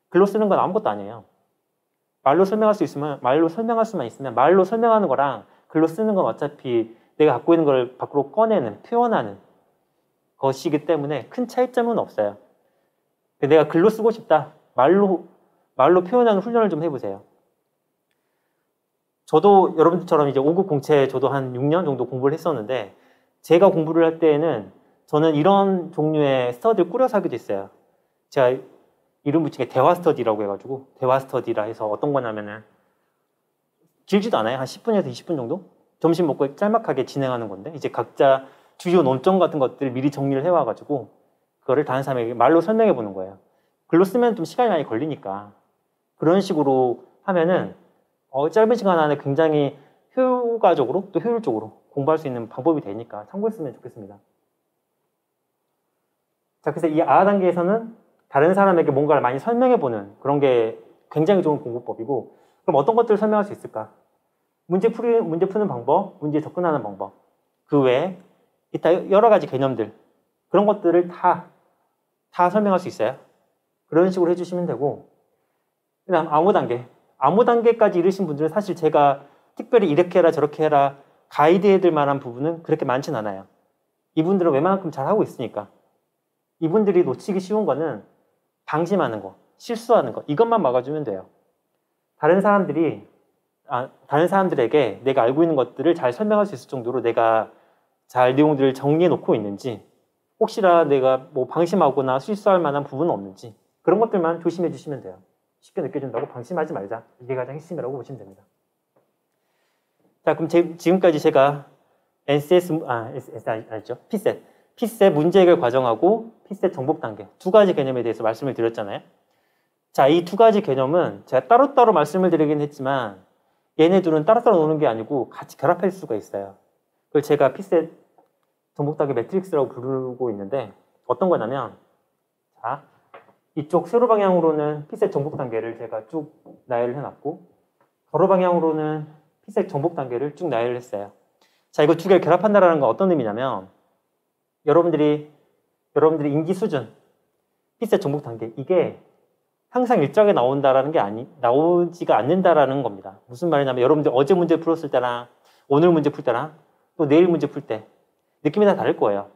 S1: 글로 쓰는 건 아무것도 아니에요. 말로 설명할 수만 있으면 말로 설명하는 거랑 글로 쓰는 건 어차피 내가 갖고 있는 걸 밖으로 꺼내는, 표현하는 것이기 때문에 큰 차이점은 없어요. 내가 글로 쓰고 싶다. 말로 표현하는 훈련을 좀 해보세요. 저도 여러분들처럼 이제 5급 공채 저도 한 6년 정도 공부를 했었는데 제가 공부를 할 때에는 저는 이런 종류의 스터디를 꾸려서 하기도 했어요. 제가 이름 붙인 게 대화 스터디라고 해가지고 대화 스터디라 해서 어떤 거냐면은 길지도 않아요. 한 10분에서 20분 정도? 점심 먹고 짤막하게 진행하는 건데 이제 각자 주요 논점 같은 것들을 미리 정리를 해와가지고 그거를 다른 사람에게 말로 설명해 보는 거예요. 글로 쓰면 좀 시간이 많이 걸리니까 그런 식으로 하면은 짧은 시간 안에 굉장히 효과적으로 또 효율적으로 공부할 수 있는 방법이 되니까 참고했으면 좋겠습니다. 자, 그래서 이 아하 단계에서는 다른 사람에게 뭔가를 많이 설명해보는 그런 게 굉장히 좋은 공부법이고 그럼 어떤 것들을 설명할 수 있을까? 문제 푸는 방법, 문제에 접근하는 방법 그 외에 이따 여러 가지 개념들 그런 것들을 다 설명할 수 있어요. 그런 식으로 해주시면 되고 그 다음 암호 단계까지 이르신 분들은 사실 제가 특별히 이렇게 해라 저렇게 해라 가이드해드릴 만한 부분은 그렇게 많진 않아요. 이분들은 웬만큼 잘하고 있으니까 이분들이 놓치기 쉬운 거는 방심하는 거, 실수하는 거 이것만 막아주면 돼요. 다른 사람들에게 내가 알고 있는 것들을 잘 설명할 수 있을 정도로 내가 잘 내용들을 정리해 놓고 있는지 혹시나 내가 뭐 방심하거나 실수할 만한 부분은 없는지 그런 것들만 조심해 주시면 돼요. 쉽게 느껴진다고 방심하지 말자. 이게 가장 핵심이라고 보시면 됩니다. 자, 그럼 지금까지 제가 피셋 문제 해결 과정하고 피셋 정복 단계 두 가지 개념에 대해서 말씀을 드렸잖아요. 자, 이 두 가지 개념은 제가 따로따로 말씀을 드리긴 했지만 얘네 둘은 따로따로 노는 게 아니고 같이 결합할 수가 있어요. 그걸 제가 피셋 정복 단계 매트릭스라고 부르고 있는데 어떤 거냐면 자, 이쪽 세로 방향으로는 피셋 정복 단계를 제가 쭉 나열을 해놨고 가로 방향으로는 피셋 정복 단계를 쭉 나열을 했어요. 자, 이거 두 개를 결합한다는 건 어떤 의미냐면 여러분들이 인지 수준 피셋 정복 단계 이게 항상 일정하게 나온다라는 게 나오지가 않는다라는 겁니다. 무슨 말이냐면 여러분들 어제 문제 풀었을 때랑 오늘 문제 풀 때랑 또 내일 문제 풀 때 느낌이 다 다를 거예요.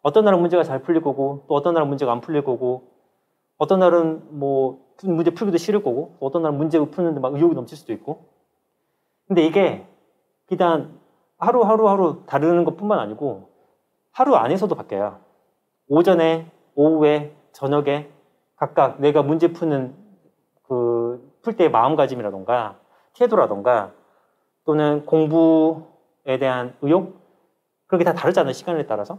S1: 어떤 날은 문제가 잘 풀릴 거고 또 어떤 날은 문제가 안 풀릴 거고 어떤 날은 뭐 문제 풀기도 싫을 거고 어떤 날은 문제 푸는데 막 의욕이 넘칠 수도 있고 근데 이게 비단 하루 다르는 것뿐만 아니고 하루 안에서도 바뀌어요. 오전에, 오후에, 저녁에 각각 내가 문제 푸는 풀 때의 마음가짐이라던가 태도라던가 또는 공부에 대한 의욕 그런 게 다 다르잖아요. 시간에 따라서.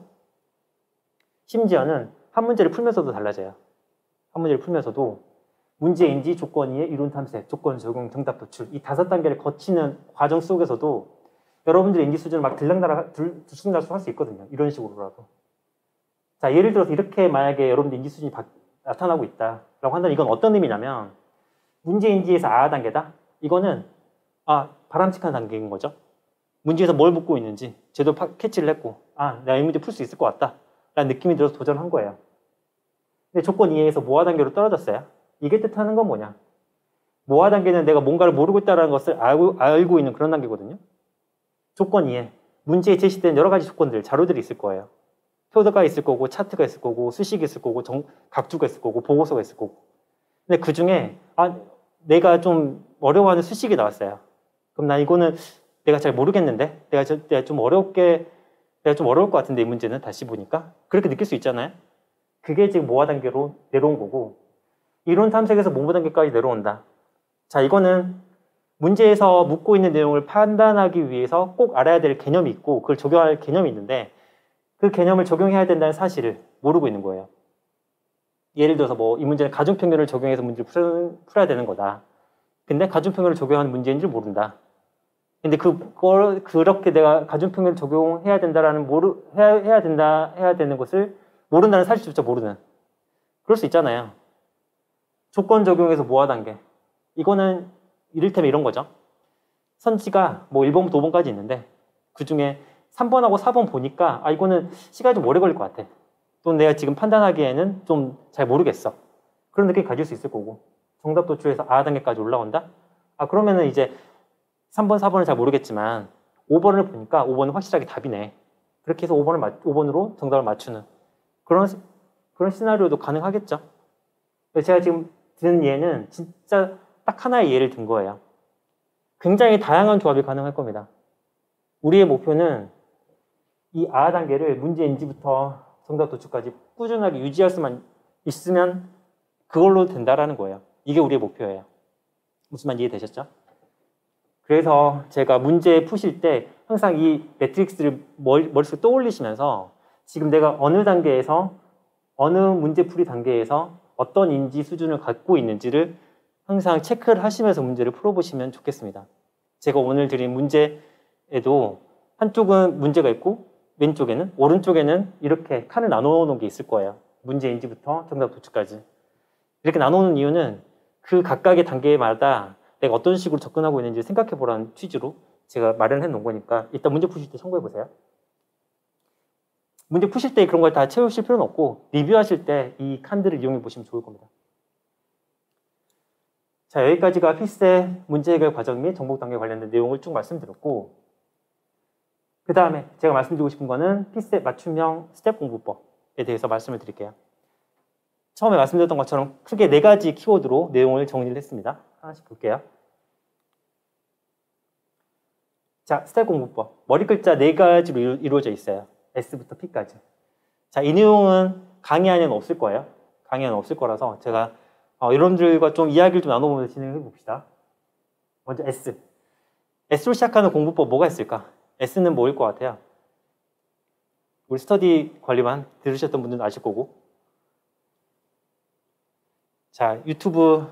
S1: 심지어는 한 문제를 풀면서도 달라져요. 한 문제를 풀면서도 문제 인지, 조건 이해, 이론 탐색, 조건 적용, 정답 도출 이 5단계를 거치는 과정 속에서도 여러분들의 인지 수준을 막 들쑥날쑥 할 수 있거든요. 이런 식으로라도. 자, 예를 들어서 이렇게 만약에 여러분들 인지 수준이 나타나고 있다라고 한다면 이건 어떤 의미냐면 문제 인지에서 아하 단계다? 이거는 바람직한 단계인 거죠. 문제에서 뭘 묻고 있는지 제대로 캐치를 했고 내가 이 문제 풀 수 있을 것 같다 라는 느낌이 들어서 도전한 거예요. 근데 조건 이해에서 모아 단계로 떨어졌어요. 이게 뜻하는 건 뭐냐? 모아 단계는 내가 뭔가를 모르고 있다는 것을 알고 있는 그런 단계거든요. 조건 이해, 문제에 제시된 여러 가지 조건들, 자료들이 있을 거예요. 표가 있을 거고, 차트가 있을 거고, 수식이 있을 거고, 각주가 있을 거고, 보고서가 있을 거고. 근데 그 중에 내가 좀 어려워하는 수식이 나왔어요. 그럼 나 이거는 내가 잘 모르겠는데, 내가 좀 어려울 것 같은데 이 문제는 다시 보니까 그렇게 느낄 수 있잖아요. 그게 지금 모아 단계로 내려온 거고, 이론 탐색에서 모모 단계까지 내려온다. 자, 이거는 문제에서 묻고 있는 내용을 판단하기 위해서 꼭 알아야 될 개념이 있고 그걸 적용할 개념이 있는데 그 개념을 적용해야 된다는 사실을 모르고 있는 거예요. 예를 들어서 이 문제는 가중평균을 적용해서 문제를 풀어야 되는 거다. 근데 가중평균을 적용하는 문제인 줄 모른다. 근데 그렇게 내가 가중평균을 적용해야 된다라는 해야 되는 것을 모른다는 사실조차 모르는 그럴 수 있잖아요. 조건 적용해서 모아 단계. 이거는 이를테면 이런 거죠. 선지가 뭐 1번부터 5번까지 있는데 그 중에 3번하고 4번 보니까 이거는 시간이 좀 오래 걸릴 것 같아. 또는 내가 지금 판단하기에는 좀 잘 모르겠어. 그런 느낌 가질 수 있을 거고 정답 도출해서 단계까지 올라온다? 그러면은 이제 3번, 4번은 잘 모르겠지만 5번을 보니까 5번은 확실하게 답이네. 그렇게 해서 5번으로 정답을 맞추는 그런 시나리오도 가능하겠죠. 제가 지금 든 예는 진짜 딱 하나의 예를 든 거예요. 굉장히 다양한 조합이 가능할 겁니다. 우리의 목표는 이 단계를 문제 인지부터 정답 도출까지 꾸준하게 유지할 수만 있으면 그걸로 된다라는 거예요. 이게 우리의 목표예요. 무슨 말 이해되셨죠? 그래서 제가 문제 푸실 때 항상 이 매트릭스를 머릿속에 떠올리시면서 지금 내가 어느 단계에서 어느 문제풀이 단계에서 어떤 인지 수준을 갖고 있는지를 항상 체크를 하시면서 문제를 풀어보시면 좋겠습니다. 제가 오늘 드린 문제에도 한쪽은 문제가 있고 왼쪽에는 오른쪽에는 이렇게 칸을 나눠 놓은 게 있을 거예요. 문제 인지부터 정답 도출까지. 이렇게 나누는 이유는 그 각각의 단계마다 내가 어떤 식으로 접근하고 있는지 생각해 보라는 취지로 제가 마련해 놓은 거니까 이따 문제 푸실 때 참고해 보세요. 문제 푸실 때 그런 걸 다 채우실 필요는 없고 리뷰하실 때 이 칸들을 이용해 보시면 좋을 겁니다. 자, 여기까지가 필세 문제 해결 과정 및 정복 단계 관련된 내용을 쭉 말씀드렸고 그 다음에 제가 말씀드리고 싶은 거는 필세 맞춤형 스텝 공부법에 대해서 말씀을 드릴게요. 처음에 말씀드렸던 것처럼 크게 4가지 키워드로 내용을 정리를 했습니다. 하나씩 볼게요. 자, 스텝 공부법. 머리 글자 4가지로 이루어져 있어요. S부터 P까지. 자, 이 내용은 강의 안에는 없을 거예요. 강의 안에는 없을 거라서 제가 여러분들과 좀 이야기를 좀 나눠보면서 진행해 봅시다. 먼저 S. S로 시작하는 공부법 뭐가 있을까? S는 뭐일 것 같아요? 우리 스터디 관리반 들으셨던 분들은 아실 거고. 자, 유튜브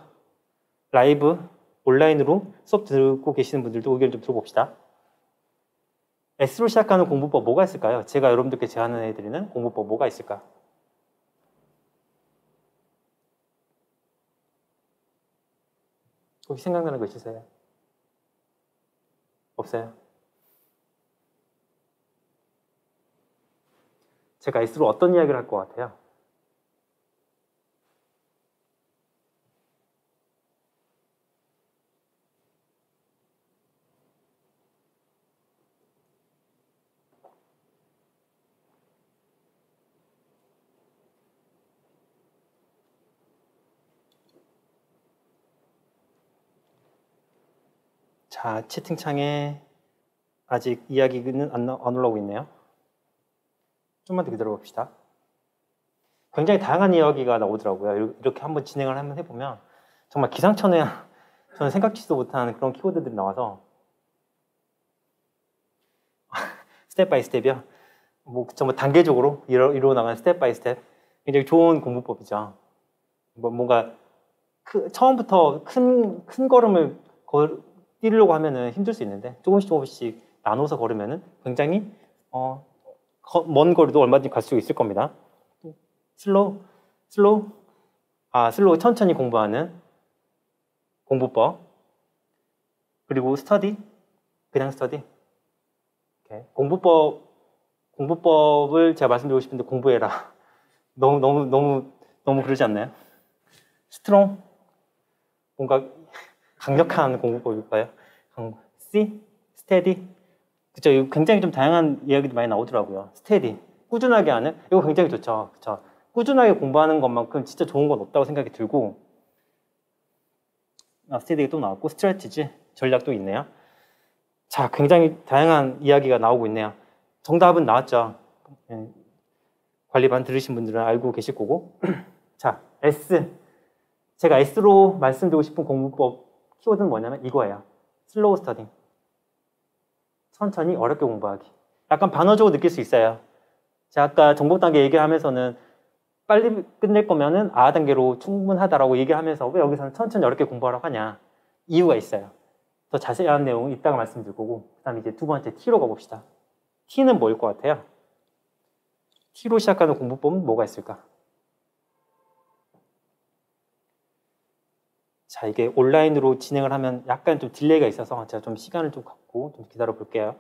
S1: 라이브 온라인으로 수업 듣고 계시는 분들도 의견 좀 들어봅시다. S로 시작하는 공부법 뭐가 있을까요? 제가 여러분들께 제안해드리는 공부법 뭐가 있을까? 혹시 생각나는 거 있으세요? 없어요? 제가 S로 어떤 이야기를 할 것 같아요? 자, 채팅창에 아직 이야기는 안 올라오고 있네요. 좀만 더 기다려봅시다. 굉장히 다양한 이야기가 나오더라고요. 이렇게 한번 진행을 한번 해보면 정말 기상천외 저는 생각지도 못한 그런 키워드들이 나와서 스텝 바이 스텝이요. 뭐 정말 단계적으로 이루어 나가는 스텝 바이 스텝 굉장히 좋은 공부법이죠. 뭔가 처음부터 큰 걸음을 뛰려고 하면은 힘들 수 있는데 조금씩 나눠서 걸으면은 굉장히 먼 거리도 얼마든지 갈 수 있을 겁니다. 슬로우 천천히 공부하는 공부법 그리고 스터디 그냥 스터디 공부법을 제가 말씀드리고 싶은데 공부해라 너무 그러지 않나요? 스트롱 뭔가 강력한 공부법일까요? C 스테디 그쵸? 이거 굉장히 좀 다양한 이야기도 많이 나오더라고요. 스테디 꾸준하게 하는 이거 굉장히 좋죠. 그쵸? 꾸준하게 공부하는 것만큼 진짜 좋은 건 없다고 생각이 들고 스테디가 또 나왔고 스트래티지 전략도 있네요. 자, 굉장히 다양한 이야기가 나오고 있네요. 정답은 나왔죠. 관리반 들으신 분들은 알고 계실 거고 자, S 제가 S로 말씀드리고 싶은 공부법 키워드는 뭐냐면 이거예요. 슬로우 스터딩 천천히 어렵게 공부하기 약간 반어적으로 느낄 수 있어요. 제가 아까 정복 단계 얘기하면서는 빨리 끝낼 거면은 단계로 충분하다라고 얘기하면서 왜 여기서는 천천히 어렵게 공부하라고 하냐 이유가 있어요. 더 자세한 내용은 이따가 말씀드릴 거고 그 다음에 이제 두 번째 T로 가봅시다. T는 뭐일 것 같아요? T로 시작하는 공부법은 뭐가 있을까? 자, 이게 온라인으로 진행을 하면 약간 좀 딜레이가 있어서 제가 좀 시간을 좀 갖고 좀 기다려 볼게요.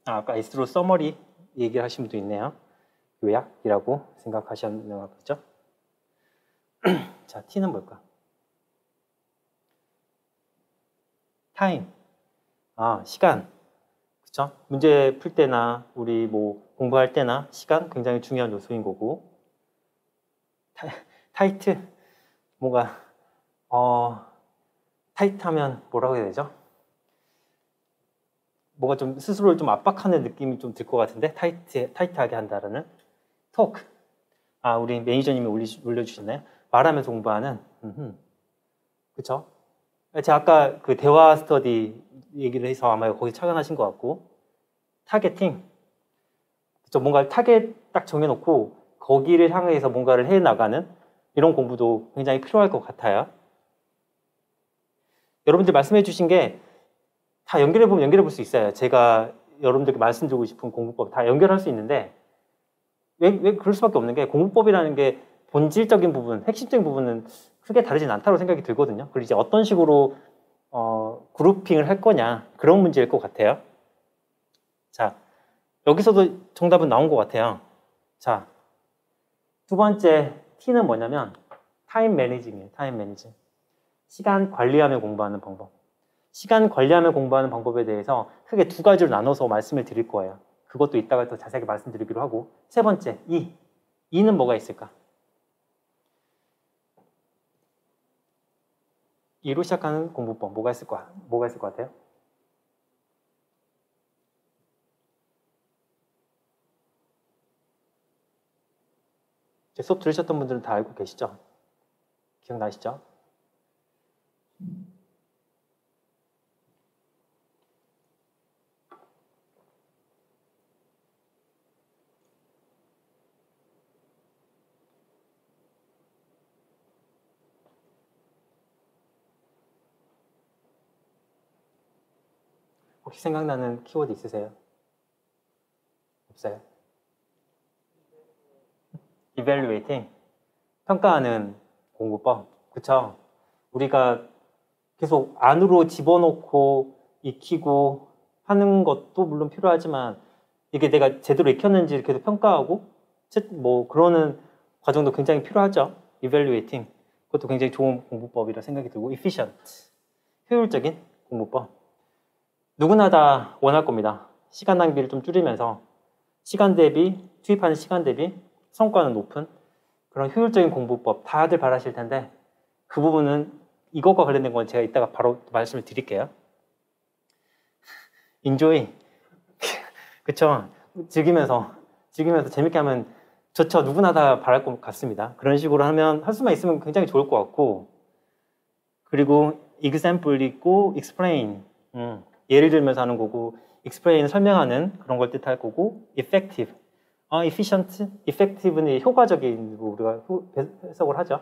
S1: 아까 S로 서머리 얘기를 하신 분도 있네요. 요약이라고 생각하셨나 보죠? 자, T는 뭘까? 타임. 시간. 그쵸? 문제 풀 때나 우리 뭐 공부할 때나 시간 굉장히 중요한 요소인 거고. 타이트. 뭔가 타이트하면 뭐라고 해야 되죠? 뭐가 좀 스스로를 좀 압박하는 느낌이 좀 들 것 같은데 타이트하게 한다라는 토크. 우리 매니저님이 올려주셨나요? 말하면서 공부하는. 그쵸? 제가 아까 그 대화 스터디 얘기를 해서 아마 거기 착안하신 것 같고, 타겟팅. 그쵸? 뭔가 타겟 딱 정해놓고 거기를 향해서 뭔가를 해나가는 이런 공부도 굉장히 필요할 것 같아요. 여러분들 말씀해 주신 게 다 연결해보면 연결해 볼 수 있어요. 제가 여러분들께 말씀드리고 싶은 공부법 다 연결할 수 있는데 왜 그럴 수밖에 없는 게 공부법이라는 게 본질적인 부분, 핵심적인 부분은 크게 다르진 않다고 생각이 들거든요. 그리고 이제 어떤 식으로 그룹핑을 할 거냐 그런 문제일 것 같아요. 자, 여기서도 정답은 나온 것 같아요. 자, 두 번째 T는 뭐냐면 타임 매니징이에요. 타임 매니징. 시간 관리하며 공부하는 방법. 시간 관리하며 공부하는 방법에 대해서 크게 두 가지로 나눠서 말씀을 드릴 거예요. 그것도 이따가 더 자세하게 말씀드리기로 하고. 세 번째, E는 뭐가 있을까? E로 시작하는 공부법 뭐가 있을 것 같아요? 제 수업 들으셨던 분들은 다 알고 계시죠? 기억나시죠? 혹시 생각나는 키워드 있으세요? 없어요? evaluating. 평가하는 공부법. 그쵸? 우리가 계속 안으로 집어넣고 익히고 하는 것도 물론 필요하지만 이게 내가 제대로 익혔는지 계속 평가하고 뭐 그러는 과정도 굉장히 필요하죠. evaluating. 그것도 굉장히 좋은 공부법이라 생각이 들고 efficient. 효율적인 공부법. 누구나 다 원할 겁니다. 시간 낭비를 좀 줄이면서 시간 대비, 투입하는 시간 대비 성과는 높은 그런 효율적인 공부법 다들 바라실 텐데 그 부분은 이것과 관련된 건 제가 이따가 바로 말씀을 드릴게요. enjoy. 그쵸? 즐기면서 재밌게 하면 좋죠. 누구나 다 바랄 것 같습니다. 그런 식으로 하면 할 수만 있으면 굉장히 좋을 것 같고 그리고 example 있고 explain. 예를 들면서 하는 거고 explain 설명하는 그런 걸 뜻할 거고 effective. efficient, effective는 효과적인 우리가 해석을 하죠.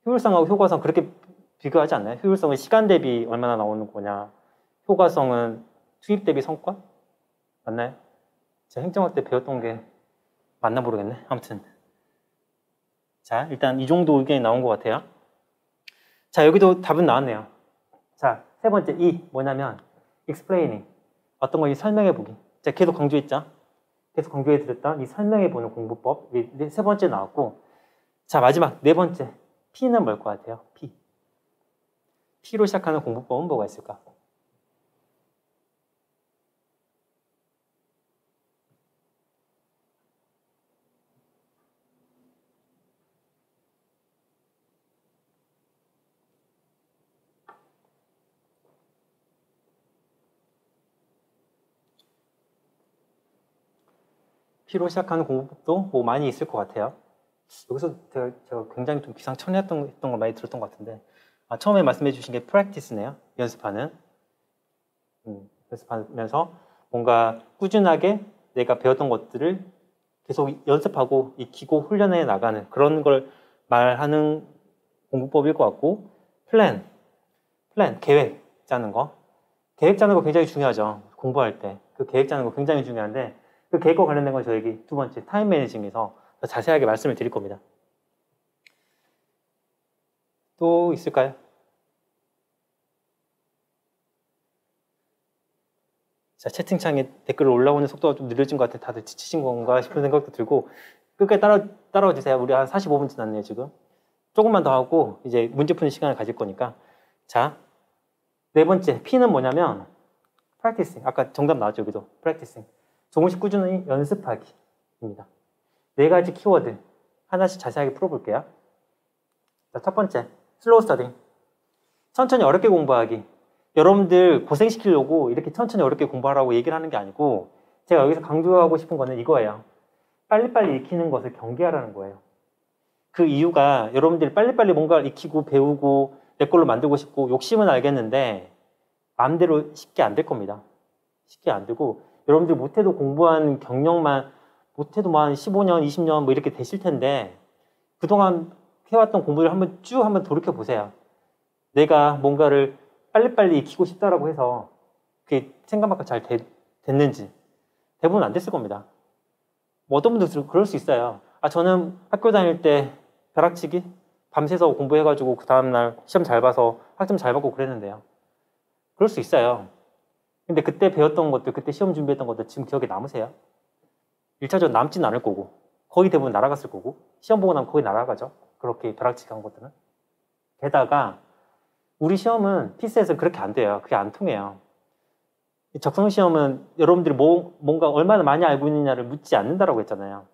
S1: 효율성하고 효과성 그렇게 비교하지 않나요? 효율성은 시간 대비 얼마나 나오는 거냐, 효과성은 투입 대비 성과? 맞나요? 제가 행정학 때 배웠던 게 맞나 모르겠네. 아무튼 자, 일단 이 정도 의견이 나온 것 같아요. 자, 여기도 답은 나왔네요. 자, 세 번째 뭐냐면 explaining. 어떤 걸 설명해보기. 제가 계속 강조했죠. 계속 강조해드렸던 이 설명해보는 공부법. 세 번째 나왔고 자, 마지막 네 번째 P는 뭘 것 같아요? P로 시작하는 공부법은 뭐가 있을까? P로 시작하는 공부법도 뭐 많이 있을 것 같아요. 여기서 제가 굉장히 좀 기상천외했던 걸 많이 들었던 것 같은데 처음에 말씀해 주신 게 practice네요. 연습하면서 뭔가 꾸준하게 내가 배웠던 것들을 계속 연습하고 익히고 훈련해 나가는 그런 걸 말하는 공부법일 것 같고 플랜, 계획 짜는 거 계획 짜는 거 굉장히 중요하죠. 공부할 때. 그 계획 짜는 거 굉장히 중요한데 그 계획과 관련된 건 저에게 두 번째 타임 매니징에서 더 자세하게 말씀을 드릴 겁니다. 또 있을까요? 자, 채팅창에 댓글 올라오는 속도가 좀 느려진 것 같아. 다들 지치신 건가 싶은 생각도 들고 끝까지 따라와 주세요. 우리 한 45분 지났네요, 지금. 조금만 더 하고 이제 문제 푸는 시간을 가질 거니까. 자, 네 번째 P는 뭐냐면 practicing. 아까 정답 나왔죠, 여기도. practicing. 조금씩 꾸준히 연습하기입니다. 네 가지 키워드 하나씩 자세하게 풀어볼게요. 자, 첫 번째, slow studying. 천천히 어렵게 공부하기. 여러분들 고생시키려고 이렇게 천천히 어렵게 공부하라고 얘기를 하는 게 아니고 제가 여기서 강조하고 싶은 거는 이거예요. 빨리빨리 익히는 것을 경계하라는 거예요. 그 이유가 여러분들이 빨리빨리 뭔가를 익히고 배우고 내 걸로 만들고 싶고 욕심은 알겠는데 마음대로 쉽게 안 될 겁니다. 쉽게 안 되고 여러분들이 못해도 공부한 경력만 못해도 뭐 한 15년, 20년 뭐 이렇게 되실 텐데 그동안 해왔던 공부를 한번 돌이켜 보세요. 내가 뭔가를 빨리빨리 익히고 싶다라고 해서 그게 생각만큼 잘 됐는지 대부분 안 됐을 겁니다. 뭐 어떤 분들 그럴 수 있어요. 아, 저는 학교 다닐 때 벼락치기 밤새서 공부해가지고 그 다음날 시험 잘 봐서 학점 잘 받고 그랬는데요. 그럴 수 있어요. 근데 그때 배웠던 것들, 그때 시험 준비했던 것들 지금 기억에 남으세요? 1차적으로 남지는 않을 거고 거의 대부분 날아갔을 거고 시험 보고 나면 거의 날아가죠. 그렇게 벼락치기 한 것들은. 게다가 우리 시험은 피스에서 그렇게 안 돼요. 그게 안 통해요. 적성 시험은 여러분들이 뭔가 얼마나 많이 알고 있느냐를 묻지 않는다라고 했잖아요.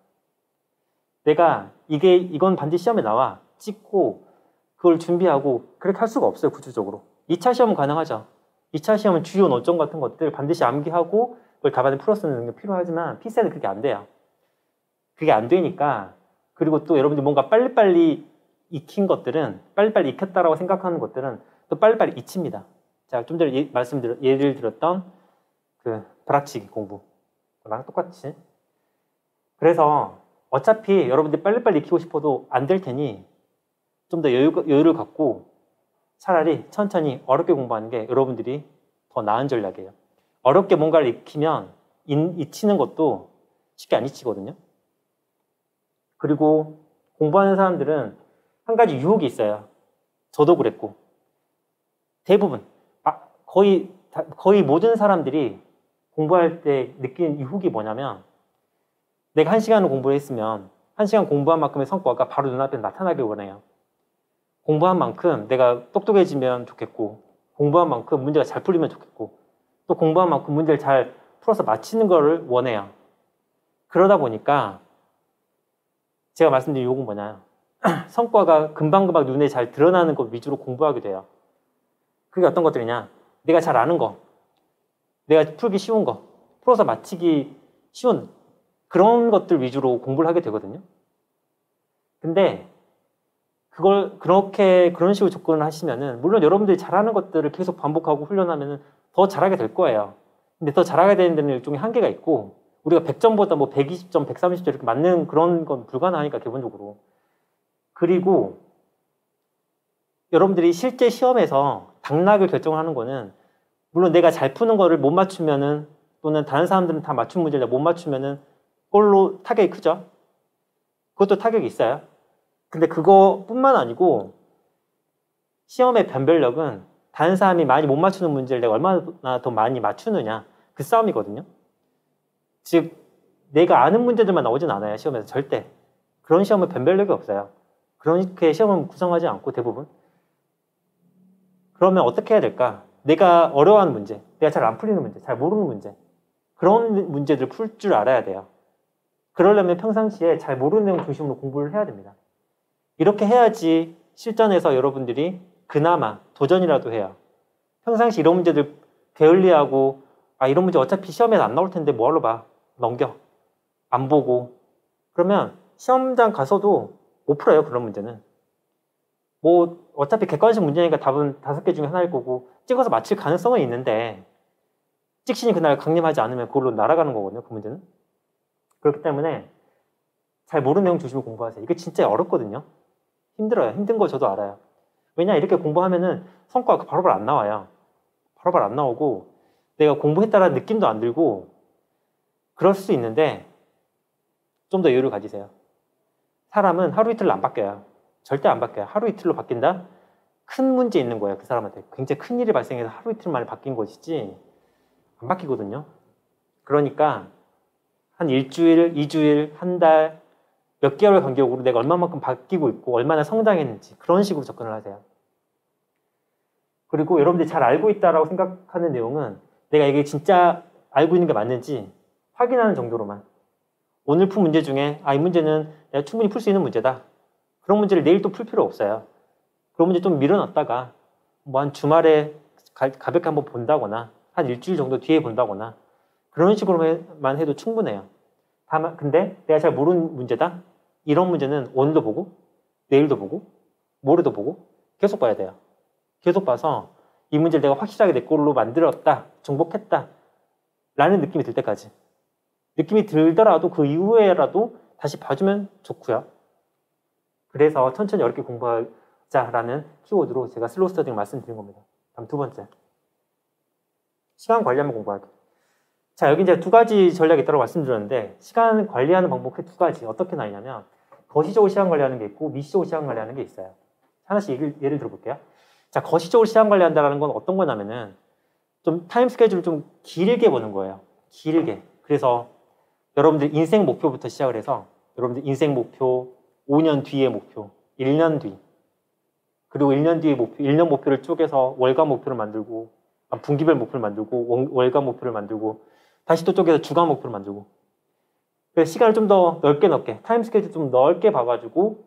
S1: 내가 이건 반드시 시험에 나와 찍고 그걸 준비하고 그렇게 할 수가 없어요. 구조적으로. 2차 시험은 가능하죠. 2차 시험은 주요 논점 같은 것들 반드시 암기하고 그걸 답안에 풀어 쓰는 게 필요하지만 피스에는 그게 안 돼요. 그게 안 되니까 그리고 또 여러분들이 뭔가 빨리빨리 익힌 것들은 빨리빨리 익혔다라고 생각하는 것들은 또 빨리빨리 잊힙니다. 자, 좀 전에 예를 들었던 그 벼락치기 공부랑 똑같이. 그래서 어차피 여러분들이 빨리빨리 익히고 싶어도 안 될 테니 좀 더 여유를 갖고 차라리 천천히 어렵게 공부하는 게 여러분들이 더 나은 전략이에요. 어렵게 뭔가를 익히면 잊히는 것도 쉽게 안 잊히거든요. 그리고 공부하는 사람들은 한 가지 유혹이 있어요. 저도 그랬고 대부분 거의 모든 사람들이 공부할 때 느끼는 유혹이 뭐냐면 내가 1시간을 공부를 했으면 1시간 공부한 만큼의 성과가 바로 눈앞에 나타나길 원해요. 공부한 만큼 내가 똑똑해지면 좋겠고 공부한 만큼 문제가 잘 풀리면 좋겠고 또 공부한 만큼 문제를 잘 풀어서 맞히는 거를 원해요. 그러다 보니까 제가 말씀드린 유혹은 뭐냐요? 성과가 금방금방 눈에 잘 드러나는 것 위주로 공부하게 돼요. 그게 어떤 것들이냐? 내가 잘 아는 거, 내가 풀기 쉬운 거, 풀어서 맞히기 쉬운 그런 것들 위주로 공부를 하게 되거든요. 근데 그런 식으로 접근을 하시면은 물론 여러분들이 잘하는 것들을 계속 반복하고 훈련하면은 더 잘하게 될 거예요. 근데 더 잘하게 되는 데는 일종의 한계가 있고 우리가 100점보다 뭐 120점, 130점 이렇게 맞는 그런 건 불가능하니까 기본적으로. 그리고 여러분들이 실제 시험에서 당락을 결정을 하는 거는 물론 내가 잘 푸는 거를 못 맞추면은 또는 다른 사람들은 다 맞춘 문제를 못 맞추면은 그걸로 타격이 크죠. 그것도 타격이 있어요. 근데 그거뿐만 아니고 시험의 변별력은 다른 사람이 많이 못 맞추는 문제를 내가 얼마나 더 많이 맞추느냐 그 싸움이거든요. 즉 내가 아는 문제들만 나오진 않아요. 시험에서 절대. 그런 시험은 변별력이 없어요. 그렇게 시험은 구성하지 않고 대부분. 그러면 어떻게 해야 될까? 내가 어려워하는 문제, 내가 잘 안 풀리는 문제, 잘 모르는 문제 그런 문제들을 풀 줄 알아야 돼요. 그러려면 평상시에 잘 모르는 내용 중심으로 공부를 해야 됩니다. 이렇게 해야지 실전에서 여러분들이 그나마 도전이라도 해요. 평상시 이런 문제들 게을리하고 이런 문제 어차피 시험에서 안 나올 텐데 뭐하러 봐. 넘겨. 안 보고. 그러면 시험장 가서도 못 풀어요. 그런 문제는. 뭐 어차피 객관식 문제니까 답은 5개 중에 하나일 거고 찍어서 맞힐 가능성은 있는데 찍신이 그날 강림하지 않으면 그걸로 날아가는 거거든요. 그 문제는. 그렇기 때문에 잘 모르는 내용 중심으로 공부하세요. 이거 진짜 어렵거든요. 힘들어요. 힘든 거 저도 알아요. 왜냐 이렇게 공부하면은 성과가 바로바로 안 나와요. 바로바로 안 나오고 내가 공부했다라는 느낌도 안 들고 그럴 수 있는데 좀 더 여유를 가지세요. 사람은 하루 이틀로 안 바뀌어요. 절대 안 바뀌어요. 하루 이틀로 바뀐다? 큰 문제 있는 거예요. 그 사람한테. 굉장히 큰 일이 발생해서 하루 이틀 만에 바뀐 것이지 안 바뀌거든요. 그러니까 한 일주일, 2주일, 한 달, 몇 개월 간격으로 내가 얼마만큼 바뀌고 있고 얼마나 성장했는지 그런 식으로 접근을 하세요. 그리고 여러분들이 잘 알고 있다라고 생각하는 내용은 내가 이게 진짜 알고 있는 게 맞는지 확인하는 정도로만. 오늘 푼 문제 중에 이 문제는 내가 충분히 풀 수 있는 문제다. 그런 문제를 내일 또 풀 필요 없어요. 그런 문제 좀 밀어놨다가 뭐 한 주말에 가볍게 한번 본다거나 한 일주일 정도 뒤에 본다거나 그런 식으로만 해도 충분해요. 다만 근데 내가 잘 모르는 문제다? 이런 문제는 오늘도 보고 내일도 보고 모레도 보고 계속 봐야 돼요. 계속 봐서 이 문제를 내가 확실하게 내 걸로 만들었다, 정복했다 라는 느낌이 들 때까지. 느낌이 들더라도 그 이후에라도 다시 봐주면 좋고요. 그래서 천천히 어렵게 공부하자라는 키워드로 제가 슬로우 스터디를 말씀드린 겁니다. 다음 두 번째. 시간 관리하면 공부하기. 자, 여기 이제 두 가지 전략이 있다고 말씀드렸는데 시간 관리하는 방법 두 가지 어떻게 나뉘냐면 거시적으로 시간 관리하는 게 있고 미시적으로 시간 관리하는 게 있어요. 하나씩 예를 들어볼게요. 자, 거시적으로 시간 관리한다는 건 어떤 거냐면은 좀 타임 스케줄을 좀 길게 보는 거예요. 길게. 그래서 여러분들 인생 목표부터 시작을 해서 여러분들 인생 목표, 5년 뒤의 목표, 1년 뒤, 그리고 1년 뒤의 목표, 1년 목표를 쪼개서 월간 목표를 만들고 분기별 목표를 만들고 월간 목표를 만들고 다시 또 쪼개서 주간 목표를 만들고 그래서 시간을 좀 더 넓게 타임 스케줄 좀 넓게 봐가지고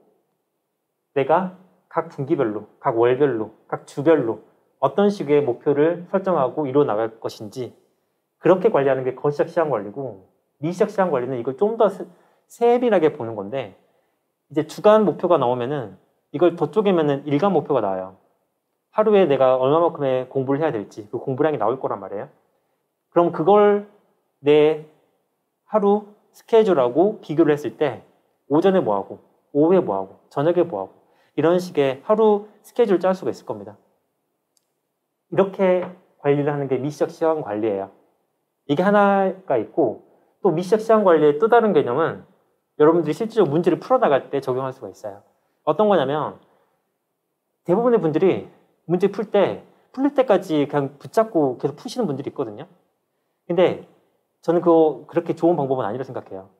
S1: 내가 각 분기별로, 각 월별로, 각 주별로 어떤 식의 목표를 설정하고 이루어 나갈 것인지 그렇게 관리하는 게 거시적 시간 관리고 미시적 시간 관리는 이걸 좀 더 세밀하게 보는 건데 이제 주간 목표가 나오면은 이걸 더 쪼개면은 일간 목표가 나와요. 하루에 내가 얼마만큼의 공부를 해야 될지 그 공부량이 나올 거란 말이에요. 그럼 그걸 내 하루 스케줄하고 비교를 했을 때 오전에 뭐하고 오후에 뭐하고 저녁에 뭐하고 이런 식의 하루 스케줄을 짤 수가 있을 겁니다. 이렇게 관리를 하는 게 미시적 시간 관리예요. 이게 하나가 있고 또 미시적 시간 관리의 또 다른 개념은 여러분들이 실제로 문제를 풀어나갈 때 적용할 수가 있어요. 어떤 거냐면 대부분의 분들이 문제 풀 때까지 그냥 붙잡고 계속 푸시는 분들이 있거든요. 근데 저는 그거 그렇게 좋은 방법은 아니라고 생각해요.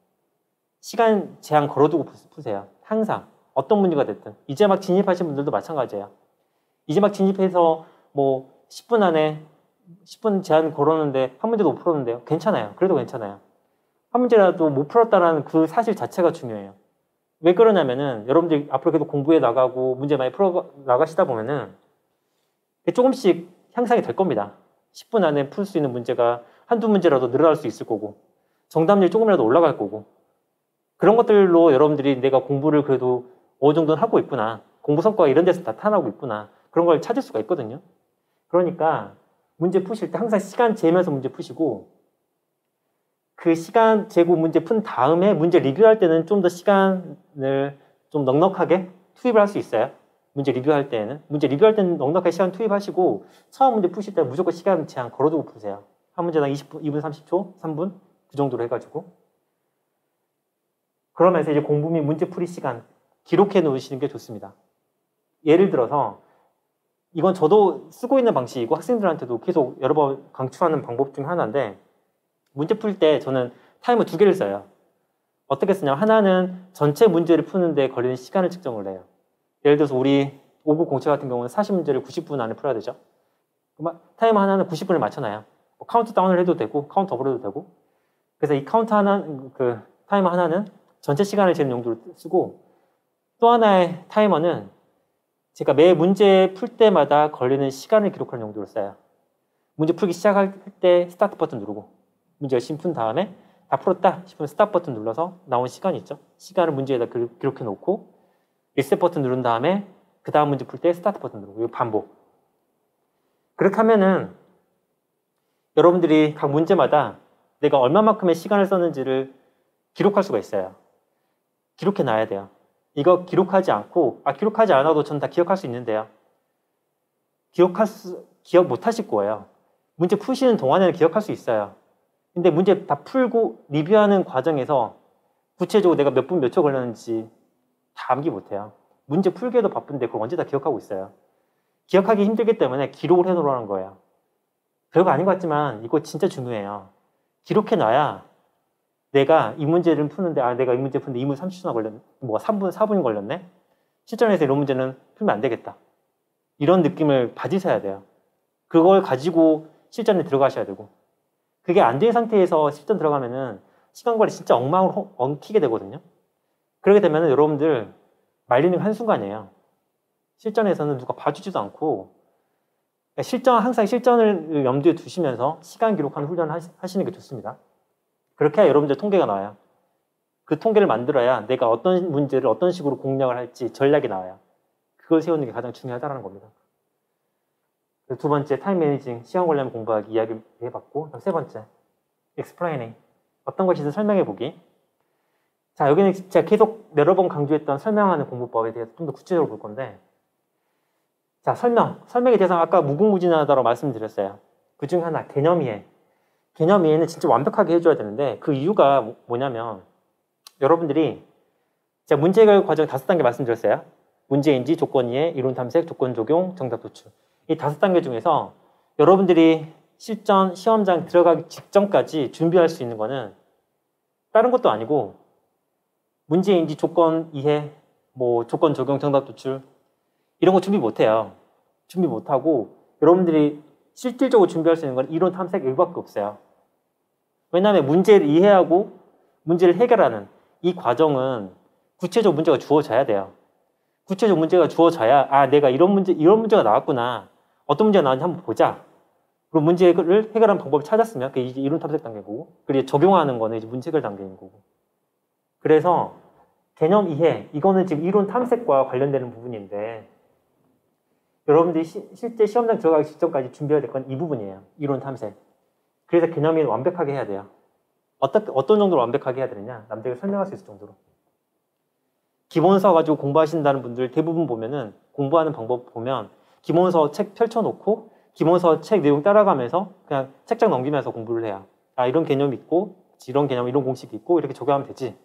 S1: 시간 제한 걸어두고 푸세요. 항상 어떤 문제가 됐든 이제 막 진입하신 분들도 마찬가지예요. 이제 막 진입해서 뭐 10분 안에 10분 제한 걸었는데 한 문제도 못 풀었는데요. 괜찮아요. 그래도 괜찮아요. 한 문제라도 못 풀었다는 그 사실 자체가 중요해요. 왜 그러냐면은 여러분들이 앞으로 계속 공부해 나가고 문제 많이 풀어 나가시다 보면은 조금씩 향상이 될 겁니다. 10분 안에 풀 수 있는 문제가 한두 문제라도 늘어날 수 있을 거고 정답률이 조금이라도 올라갈 거고 그런 것들로 여러분들이 내가 공부를 그래도 어느 정도는 하고 있구나. 공부 성과가 이런 데서 나타나고 있구나. 그런 걸 찾을 수가 있거든요. 그러니까 문제 푸실 때 항상 시간 재면서 문제 푸시고 그 시간 재고 문제 푼 다음에 문제 리뷰할 때는 좀 더 시간을 좀 넉넉하게 투입을 할 수 있어요. 문제 리뷰할 때는. 문제 리뷰할 때는 넉넉하게 시간 투입하시고 처음 문제 푸실 때는 무조건 시간 제한 걸어두고 푸세요. 한 문제당 20분, 2분 30초, 3분 그 정도로 해가지고 그러면서 이제 공부 및 문제 풀이 시간 기록해 놓으시는 게 좋습니다. 예를 들어서 이건 저도 쓰고 있는 방식이고 학생들한테도 계속 여러 번 강추하는 방법 중 하나인데 문제 풀 때 저는 타이머 2개를 써요. 어떻게 쓰냐면 하나는 전체 문제를 푸는데 걸리는 시간을 측정을 해요. 예를 들어서 우리 5급 공채 같은 경우는 40문제를 90분 안에 풀어야 되죠. 타이머 하나는 90분을 맞춰놔요. 뭐 카운트 다운을 해도 되고 카운트 업을 해도 되고 그래서 이 카운트 하나, 그 타이머 하나는 전체 시간을 재는 용도로 쓰고 또 하나의 타이머는 제가 매 문제 풀 때마다 걸리는 시간을 기록하는 용도로 써요. 문제 풀기 시작할 때 스타트 버튼 누르고 문제 열심히 푼 다음에 다 풀었다 싶으면 스탑 버튼 눌러서 나온 시간이 있죠. 시간을 문제에다 기록해 놓고 리셋 버튼 누른 다음에 그 다음 문제 풀 때 스타트 버튼 누르고 이거 반복. 그렇게 하면은 여러분들이 각 문제마다 내가 얼마만큼의 시간을 썼는지를 기록할 수가 있어요. 기록해 놔야 돼요. 이거 기록하지 않고 기록하지 않아도 전 다 기억할 수 있는데요. 기억 못 하실 거예요. 문제 푸시는 동안에는 기억할 수 있어요. 근데 문제 다 풀고 리뷰하는 과정에서 구체적으로 내가 몇 분 몇 초 걸렸는지 다 암기 못해요. 문제 풀기에도 바쁜데 그걸 언제 다 기억하고 있어요. 기억하기 힘들기 때문에 기록을 해놓으라는 거예요. 별거 아닌 것 같지만 이거 진짜 중요해요. 기록해놔야 내가 이 문제를 푸는데 내가 이 문제 푸는데 2분 30초나 걸렸네. 뭐 3분, 4분 걸렸네. 실전에서 이런 문제는 풀면 안 되겠다. 이런 느낌을 가지셔야 돼요. 그걸 가지고 실전에 들어가셔야 되고 그게 안 된 상태에서 실전 들어가면은 시간 관리 진짜 엉망으로 엉키게 되거든요. 그렇게 되면은 여러분들 말리는 한순간이에요. 실전에서는 누가 봐주지도 않고 항상 실전을 염두에 두시면서 시간 기록하는 훈련을 하시는 게 좋습니다. 그렇게 해야 여러분들 통계가 나와요. 그 통계를 만들어야 내가 어떤 문제를 어떤 식으로 공략을 할지 전략이 나와요. 그걸 세우는 게 가장 중요하다는 겁니다. 두 번째, 타임 매니징, 시간 관리하면 공부하기 이야기 해봤고, 세 번째, explaining, 어떤 것이든 설명해보기. 자, 여기는 제가 계속 여러 번 강조했던 설명하는 공부법에 대해서 좀 더 구체적으로 볼 건데, 자, 설명의 대상 아까 무궁무진하다고 말씀드렸어요. 그 중에 하나, 개념 이해. 개념 이해는 진짜 완벽하게 해줘야 되는데 그 이유가 뭐냐면 여러분들이 제가 문제 해결 과정 5단계 말씀드렸어요. 문제인지, 조건 이해, 이론 탐색, 조건 적용, 정답 도출. 이 5단계 중에서 여러분들이 실전, 시험장 들어가기 직전까지 준비할 수 있는 거는 다른 것도 아니고 문제인지, 조건 이해, 뭐 조건 적용, 정답 도출 이런 거 준비 못해요. 준비 못하고 여러분들이 실질적으로 준비할 수 있는 건 이론 탐색 이거밖에 없어요. 왜냐하면 문제를 이해하고 문제를 해결하는 이 과정은 구체적 문제가 주어져야 돼요. 구체적 문제가 주어져야 내가 이런 문제가 나왔구나. 어떤 문제가 나왔는지 한번 보자. 그리고 문제를 해결하는 방법을 찾았으면 그게 이제 이론 탐색 단계고 그리고 적용하는 거는 이제 문제 해결 단계인 거고. 그래서 개념 이해, 이거는 지금 이론 탐색과 관련되는 부분인데 여러분들이 실제 시험장 들어가기 직전까지 준비해야 될 건 이 부분이에요. 이론 탐색. 그래서 개념 이해를 완벽하게 해야 돼요. 어떤 정도로 완벽하게 해야 되느냐? 남들에게 설명할 수 있을 정도로. 기본서 가지고 공부하신다는 분들 대부분 보면은 공부하는 방법 보면 기본서 책 펼쳐놓고 기본서 책 내용 따라가면서 그냥 책장 넘기면서 공부를 해요. 이런 개념이 있고 이런 개념, 이런 공식이 있고 이렇게 적용하면 되지.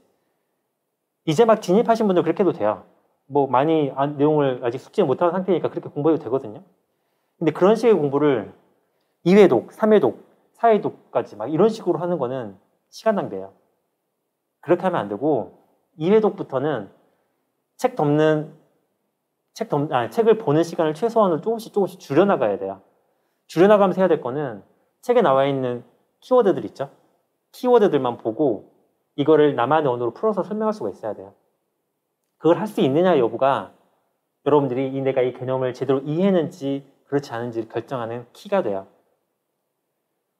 S1: 이제 막 진입하신 분들 그렇게 해도 돼요. 뭐 많이 내용을 아직 숙지 못한 상태니까 그렇게 공부해도 되거든요. 근데 그런 식의 공부를 2회독, 3회독, 4회독까지 막 이런 식으로 하는 거는 시간 낭비예요. 그렇게 하면 안 되고 2회독부터는 책을 보는 시간을 최소한으로 조금씩 줄여나가야 돼요. 줄여나가면서 해야 될 거는 책에 나와 있는 키워드들 있죠? 키워드들만 보고 이거를 나만의 언어로 풀어서 설명할 수가 있어야 돼요. 그걸 할 수 있느냐 여부가 여러분들이 내가 이 개념을 제대로 이해했는지 그렇지 않은지 결정하는 키가 돼요.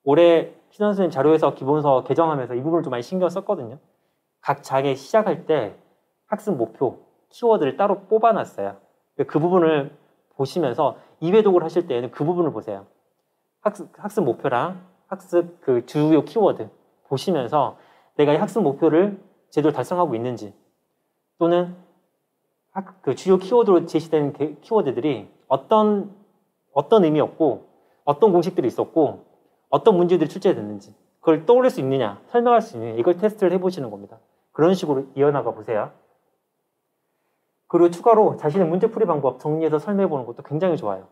S1: 올해 신원수님 자료에서 기본서 개정하면서 이 부분을 좀 많이 신경 썼거든요. 각 장에 시작할 때 학습 목표, 키워드를 따로 뽑아놨어요. 그 부분을 보시면서 2회독을 하실 때에는 그 부분을 보세요. 학습 목표랑 학습 그 주요 키워드 보시면서 내가 이 학습 목표를 제대로 달성하고 있는지 또는 그 주요 키워드로 제시된 키워드들이 어떤 의미였고 어떤 공식들이 있었고 어떤 문제들이 출제됐는지 그걸 떠올릴 수 있느냐 설명할 수 있느냐 이걸 테스트를 해보시는 겁니다. 그런 식으로 이어나가 보세요. 그리고 추가로 자신의 문제풀이 방법 정리해서 설명해보는 것도 굉장히 좋아요.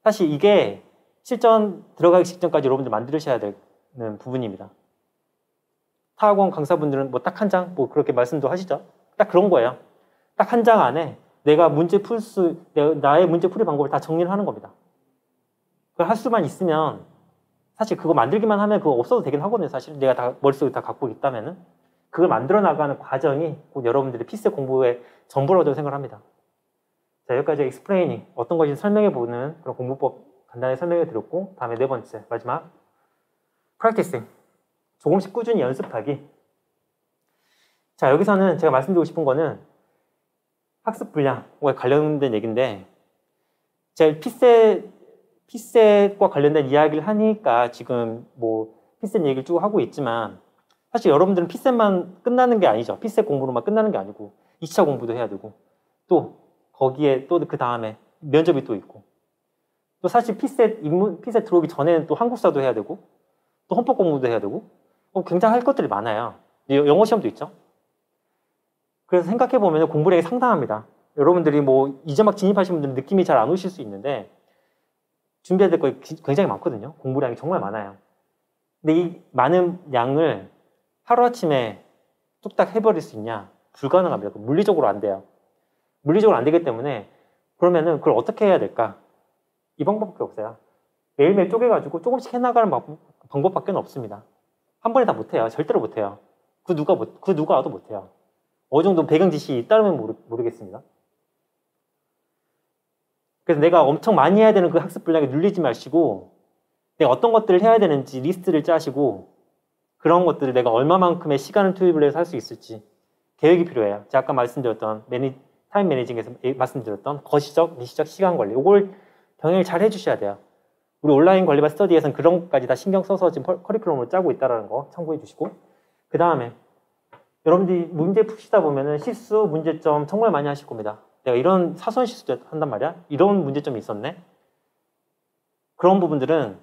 S1: 사실 이게 실전 들어가기 직전까지 여러분들 만드셔야 되는 부분입니다. 타학원 강사분들은 뭐 딱 한 장 뭐 그렇게 말씀도 하시죠. 딱 그런 거예요. 딱 한 장 안에 내가 나의 문제풀이 방법을 다 정리를 하는 겁니다. 그걸 할 수만 있으면 사실 그거 만들기만 하면 그거 없어도 되긴 하거든요. 사실 내가 다 머릿속에 다 갖고 있다면은 그걸 만들어 나가는 과정이 곧 여러분들의 피스 공부의 전부라고 저는 생각을 합니다. 자, 여기까지 explaining 어떤 것인지 설명해보는 그런 공부법 간단히 설명해 드렸고 다음에 네 번째 마지막 practicing 조금씩 꾸준히 연습하기. 자, 여기서는 제가 말씀드리고 싶은 거는 학습 분량과 관련된 얘기인데 제가 피셋과 관련된 이야기를 하니까 지금 뭐 피셋 얘기를 쭉 하고 있지만 사실 여러분들은 피셋만 끝나는 게 아니죠. 피셋 공부로만 끝나는 게 아니고 2차 공부도 해야 되고 또 거기에 또 그 다음에 면접이 또 있고 또 사실 피셋 들어오기 전에는 또 한국사도 해야 되고 또 헌법 공부도 해야 되고 굉장히 할 것들이 많아요. 영어 시험도 있죠. 그래서 생각해 보면 공부량이 상당합니다. 여러분들이 뭐 이제 막 진입하신 분들은 느낌이 잘 안 오실 수 있는데 준비해야 될 거 굉장히 많거든요. 공부량이 정말 많아요. 근데 이 많은 양을 하루아침에 뚝딱 해버릴 수 있냐? 불가능합니다. 물리적으로 안 돼요. 물리적으로 안 되기 때문에 그러면은 그걸 어떻게 해야 될까? 이 방법밖에 없어요. 매일매일 쪼개가지고 조금씩 해나가는 방법밖에 없습니다. 한 번에 다 못해요. 절대로 못해요. 그 누가 와도 못해요. 어느 정도 배경 지식이 있다면 모르겠습니다. 그래서 내가 엄청 많이 해야 되는 그 학습 분량에 눌리지 마시고 내가 어떤 것들을 해야 되는지 리스트를 짜시고 그런 것들을 내가 얼마만큼의 시간을 투입을 해서 할 수 있을지 계획이 필요해요. 제가 아까 말씀드렸던 타임 매니징에서 말씀드렸던 거시적, 미시적 시간 관리 이걸 병행을 잘 해주셔야 돼요. 우리 온라인 관리반 스터디에서는 그런 것까지 다 신경 써서 지금 커리큘럼을 짜고 있다는 거 참고해 주시고 그 다음에 여러분들이 문제 푸시다 보면은 실수, 문제점 정말 많이 하실 겁니다. 내가 이런 사소한 실수도 한단 말이야? 이런 문제점이 있었네? 그런 부분들은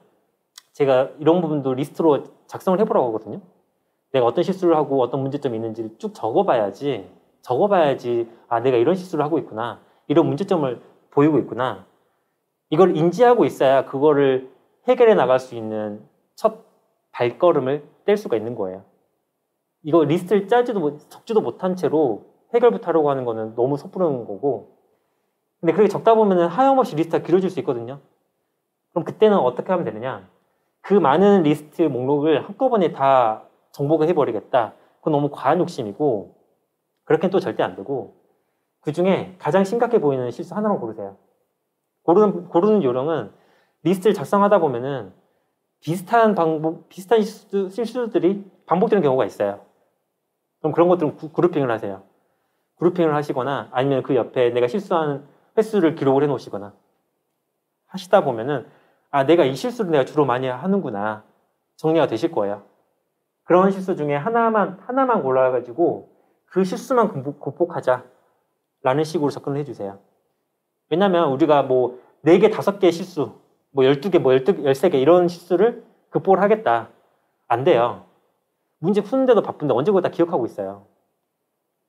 S1: 제가 이런 부분도 리스트로 작성을 해보라고 하거든요. 내가 어떤 실수를 하고 어떤 문제점이 있는지를 쭉 적어봐야지 아 내가 이런 실수를 하고 있구나. 이런 문제점을 보이고 있구나. 이걸 인지하고 있어야 그거를 해결해 나갈 수 있는 첫 발걸음을 뗄 수가 있는 거예요. 이거 리스트를 적지도 못한 채로 해결부터 하려고 하는 거는 너무 섣부른 거고 근데 그렇게 적다 보면은 하염없이 리스트가 길어질 수 있거든요. 그럼 그때는 어떻게 하면 되느냐? 그 많은 리스트 목록을 한꺼번에 다 정복을 해버리겠다. 그건 너무 과한 욕심이고 그렇게는 또 절대 안 되고 그 중에 가장 심각해 보이는 실수 하나만 고르세요. 고르는 요령은 리스트를 작성하다 보면은 비슷한 실수들이 반복되는 경우가 있어요. 그럼 그런 것들은 그룹핑을 하세요. 그룹핑을 하시거나 아니면 그 옆에 내가 실수한 횟수를 기록을 해 놓으시거나 하시다 보면은 아 내가 이 실수를 내가 주로 많이 하는구나 정리가 되실 거예요. 그런 실수 중에 하나만 골라가지고 그 실수만 극복하자라는 식으로 접근을 해주세요. 왜냐면 우리가 뭐 4개, 5개 실수, 뭐 12개, 뭐 13개 이런 실수를 극복을 하겠다. 안 돼요. 문제 푸는데도 바쁜데 언제 그거 다 기억하고 있어요.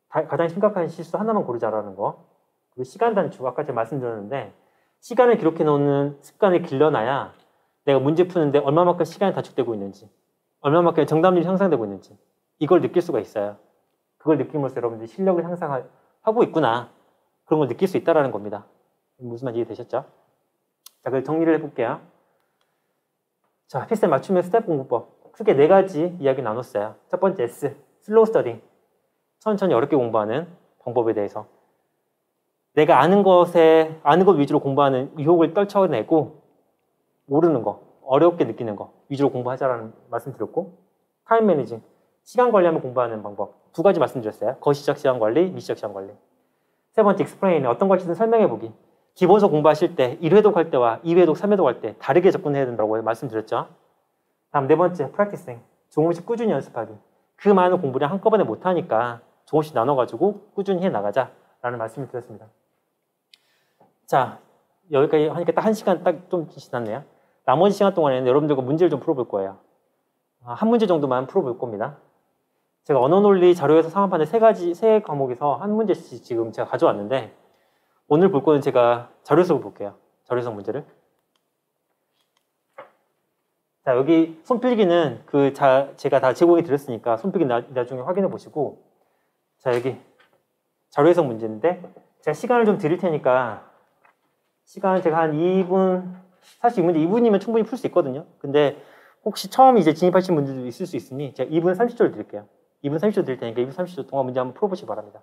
S1: 가장 심각한 실수 하나만 고르자라는 거. 그리고 시간 단축, 아까 제가 말씀드렸는데 시간을 기록해 놓는 습관을 길러놔야 내가 문제 푸는데 얼마만큼 시간이 단축되고 있는지 얼마만큼 정답률이 향상되고 있는지 이걸 느낄 수가 있어요. 그걸 느낌으로써 여러분들이 실력을 향상하고 있구나. 그런 걸 느낄 수 있다는 겁니다. 무슨 말인지 이해되셨죠? 자, 그래서 정리를 해볼게요. 자, 피셋 맞춤형 스텝 공부법. 크게 4가지 이야기 나눴어요. 첫 번째 S, 슬로우 스터딩. 천천히 어렵게 공부하는 방법에 대해서. 내가 아는 것 위주로 공부하는 유혹을 떨쳐내고 모르는 거, 어렵게 느끼는 거 위주로 공부하자라는 말씀 드렸고 타임 매니징, 시간 관리하면 공부하는 방법 2가지 말씀드렸어요. 거시적 시간 관리, 미시적 시간 관리. 세 번째 익스플레인, 어떤 것이든 설명해보기. 기본서 공부하실 때 1회독 할 때와 2회독, 3회독 할 때 다르게 접근해야 된다고 말씀드렸죠. 다음 4번째 프랙티싱, 조금씩 꾸준히 연습하기. 그 많은 공부를 한꺼번에 못하니까 조금씩 나눠가지고 꾸준히 해나가자라는 말씀을 드렸습니다. 자, 여기까지 하니까 딱 1시간 딱 좀 지났네요. 나머지 시간 동안에는 여러분들과 문제를 좀 풀어볼 거예요. 한 문제 정도만 풀어볼 겁니다. 제가 언어논리 자료에서 상업하는 3 과목에서 한 문제씩 지금 제가 가져왔는데 오늘 볼 거는 제가 자료에서 볼게요. 자료에서 문제를. 자, 여기 손필기는 제가 다 제공해 드렸으니까 손필기 나중에 확인해 보시고 자, 여기 자료 해석 문제인데 제가 시간을 좀 드릴 테니까 시간 제가 한 2분, 사실 이 문제 2분이면 충분히 풀 수 있거든요. 근데 혹시 처음 이제 진입하신 분들도 있을 수 있으니 제가 2분 30초를 드릴게요. 2분 30초 드릴 테니까 2분 30초 동안 문제 한번 풀어보시기 바랍니다.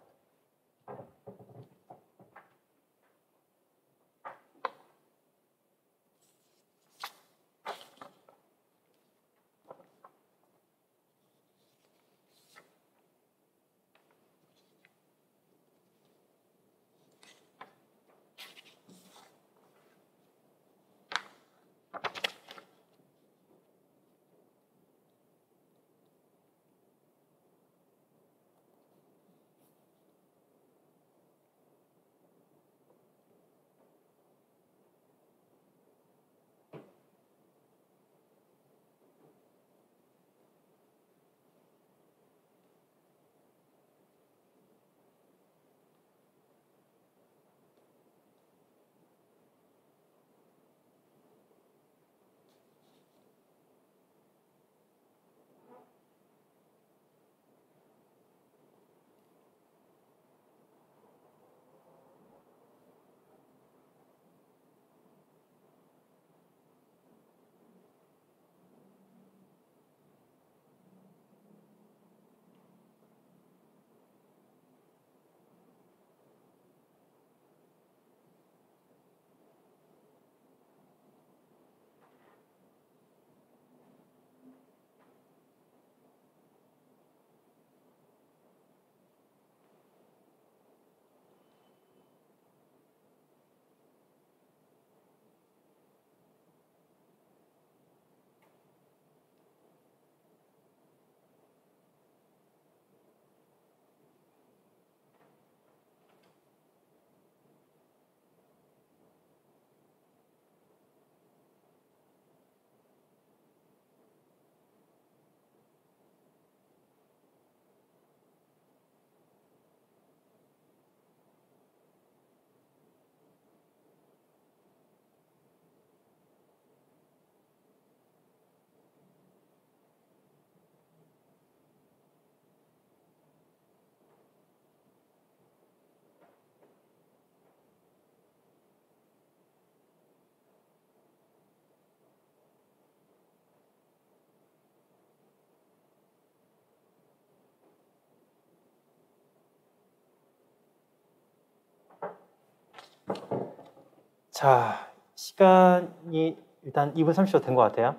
S1: 자, 시간이 일단 2분 30초 된 것 같아요.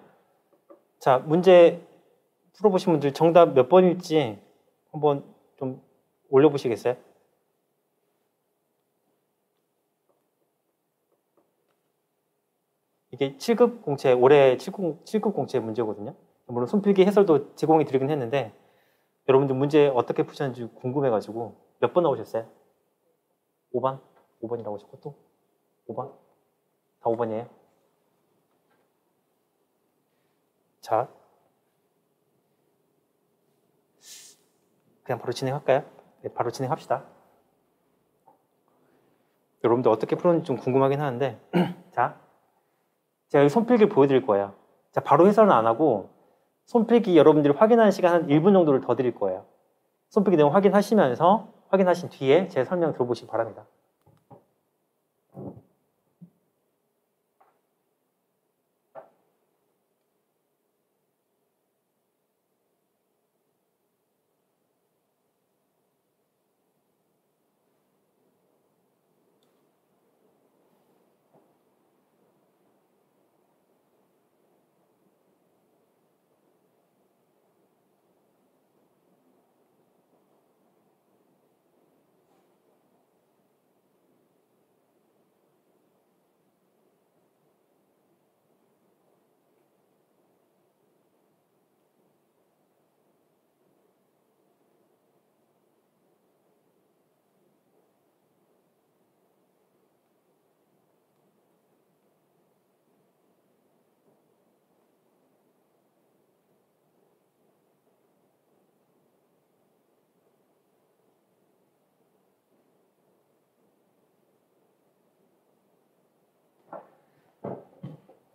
S1: 자, 문제 풀어보신 분들 정답 몇 번일지 한번 좀 올려보시겠어요? 이게 7급 공채, 올해 7급 공채 문제거든요. 물론 손필기 해설도 제공해 드리긴 했는데 여러분들 문제 어떻게 푸셨는지 궁금해가지고 몇 번 나오셨어요? 5번? 5번이라고 하셨고 또? 5번? 다 5번이에요? 자, 그냥 바로 진행할까요? 네, 바로 진행합시다. 여러분들 어떻게 풀었는지 좀 궁금하긴 하는데 자, 제가 여기 손필기를 보여드릴 거예요. 자, 바로 해설은 안 하고 손필기 여러분들이 확인하는 시간 한 1분 정도를 더 드릴 거예요. 손필기 내용 확인하시면서 확인하신 뒤에 제 설명 들어보시기 바랍니다.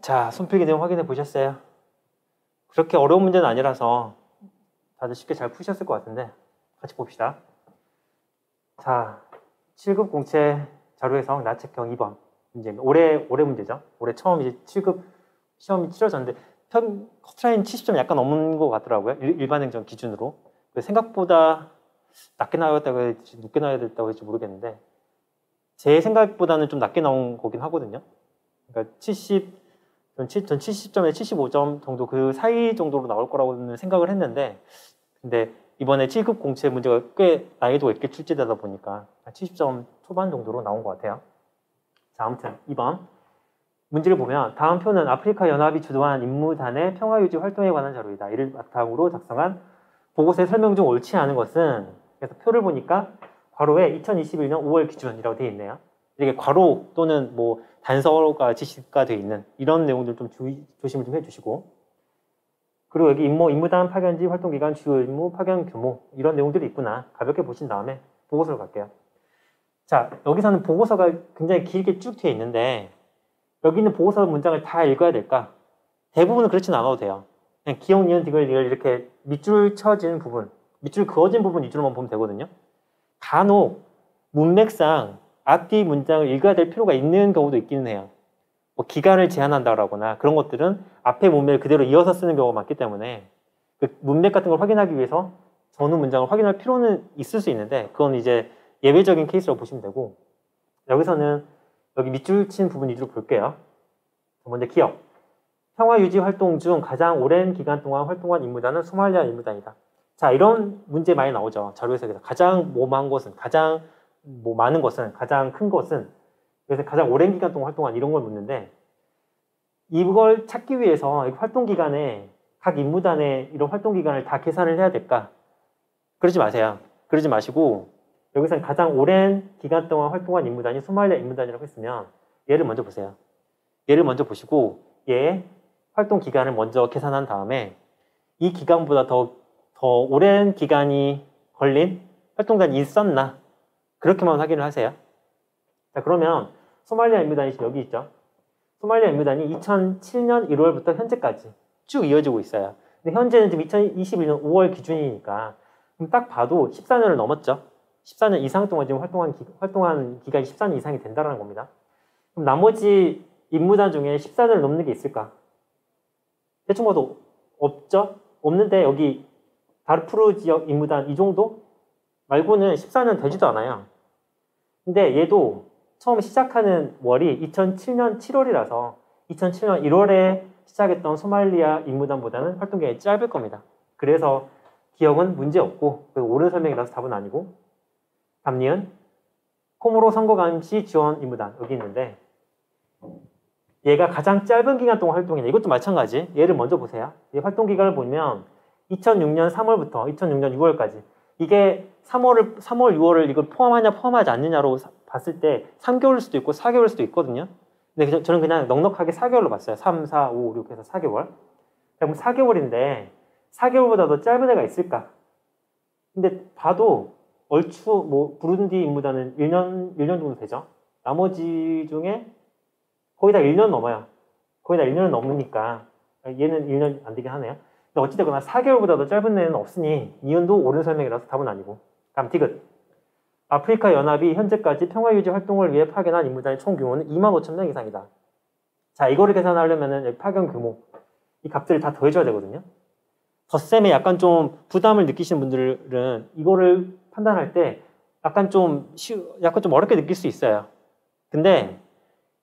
S1: 자, 손필기 내용 확인해 보셨어요? 그렇게 어려운 문제는 아니라서 다들 쉽게 잘 푸셨을 것 같은데 같이 봅시다. 자, 7급 공채 자료 해석 나책형 2번 문제입니다. 올해 문제죠. 올해 처음 이제 7급 시험이 치러졌는데 커트라인 70점 약간 넘는 것 같더라고요. 일반 행정 기준으로. 생각보다 낮게 나왔다고 해야 될지 높게 나와야 됐다고 할지 모르겠는데 제 생각보다는 좀 낮게 나온 거긴 하거든요. 그러니까 70점에 75점 정도 그 사이 정도로 나올 거라고는 생각을 했는데 근데 이번에 7급 공채 문제가 꽤 난이도가 있게 출제되다 보니까 70점 초반 정도로 나온 것 같아요. 자, 아무튼 2번 문제를 보면 다음 표는 아프리카 연합이 주도한 임무단의 평화유지 활동에 관한 자료이다. 이를 바탕으로 작성한 보고서의 설명 중 옳지 않은 것은 그래서 표를 보니까 괄호에 2021년 5월 기준이라고 되어 있네요. 이렇게 괄호 또는 뭐 단서가 지시가 되어 있는 이런 내용들 좀 조심을 좀 해주시고 그리고 여기 임무단 파견지 활동기간 주요 임무 파견 규모 이런 내용들이 있구나 가볍게 보신 다음에 보고서로 갈게요. 자, 여기서는 보고서가 굉장히 길게 쭉 되어 있는데 여기 있는 보고서 문장을 다 읽어야 될까? 대부분은 그렇지는 않아도 돼요. 그냥 기억, 니은, 디귿 이렇게 밑줄 쳐진 부분, 밑줄 그어진 부분 위주로만 보면 되거든요. 간혹 문맥상 앞뒤 문장을 읽어야 될 필요가 있는 경우도 있기는 해요. 뭐 기간을 제한한다거나 그런 것들은 앞에 문맥을 그대로 이어서 쓰는 경우가 많기 때문에 그 문맥 같은 걸 확인하기 위해서 전후 문장을 확인할 필요는 있을 수 있는데 그건 이제 예외적인 케이스라고 보시면 되고 여기서는 여기 밑줄 친 부분 위주로 볼게요. 먼저 기억. 평화유지 활동 중 가장 오랜 기간 동안 활동한 임무단은 소말리아 임무단이다. 자, 이런 문제 많이 나오죠. 자료 해석에서. 가장 뭐만 것은, 가장 뭐 많은 것은, 가장 큰 것은 그래서 가장 오랜 기간 동안 활동한 이런 걸 묻는데 이걸 찾기 위해서 활동 기간에 각 임무단의 이런 활동 기간을 다 계산을 해야 될까? 그러지 마세요. 그러지 마시고 여기서는 가장 오랜 기간 동안 활동한 임무단이 소말리아 임무단이라고 했으면 얘를 먼저 보세요. 얘를 먼저 보시고 얘 활동 기간을 먼저 계산한 다음에 이 기간보다 더 오랜 기간이 걸린 활동단이 있었나? 그렇게만 확인을 하세요. 자, 그러면 소말리아 임무단이 여기 있죠. 소말리아 임무단이 2007년 1월부터 현재까지 쭉 이어지고 있어요. 근데 현재는 지금 2021년 5월 기준이니까 그럼 딱 봐도 14년을 넘었죠. 14년 이상 동안 지금 활동한 기간이 14년 이상이 된다는 겁니다. 그럼 나머지 임무단 중에 14년을 넘는 게 있을까? 대충 봐도 없죠? 없는데 여기 다르푸르 지역 임무단 이 정도 말고는 14년 되지도 않아요. 근데 얘도 처음 시작하는 월이 2007년 7월이라서 2007년 1월에 시작했던 소말리아 임무단보다는 활동 기간이 짧을 겁니다. 그래서 기억은 문제없고 옳은 설명이라서 답은 아니고 답니은 코모로 선거감시 지원 임무단 여기 있는데 얘가 가장 짧은 기간 동안 활동이네. 이것도 마찬가지. 얘를 먼저 보세요. 이 활동 기간을 보면 2006년 3월부터 2006년 6월까지 이게 3월, 6월을 이걸 포함하냐 포함하지 않느냐로 봤을 때 3개월일 수도 있고 4개월일 수도 있거든요. 근데 저는 그냥 넉넉하게 4개월로 봤어요. 3, 4, 5, 6 해서 4개월. 그럼 4개월인데 4개월보다 더 짧은 애가 있을까? 근데 봐도 얼추 뭐 부룬디 임무단은 1년 정도 되죠. 나머지 중에 거의 다 1년 넘어요. 거의 다 1년 넘으니까 얘는 1년 안 되긴 하네요. 근데 어찌되거나 4개월보다 더 짧은 애는 없으니 이은도 옳은 설명이라서 답은 아니고. 다음 디귿. 아프리카 연합이 현재까지 평화유지 활동을 위해 파견한 임무단의 총 규모는 25,000명 이상이다. 자, 이거를 계산하려면은 파견 규모, 이 값들을 다 더해줘야 되거든요. 덧셈에 약간 좀 부담을 느끼시는 분들은 이거를 판단할 때 약간 좀 어렵게 느낄 수 있어요. 근데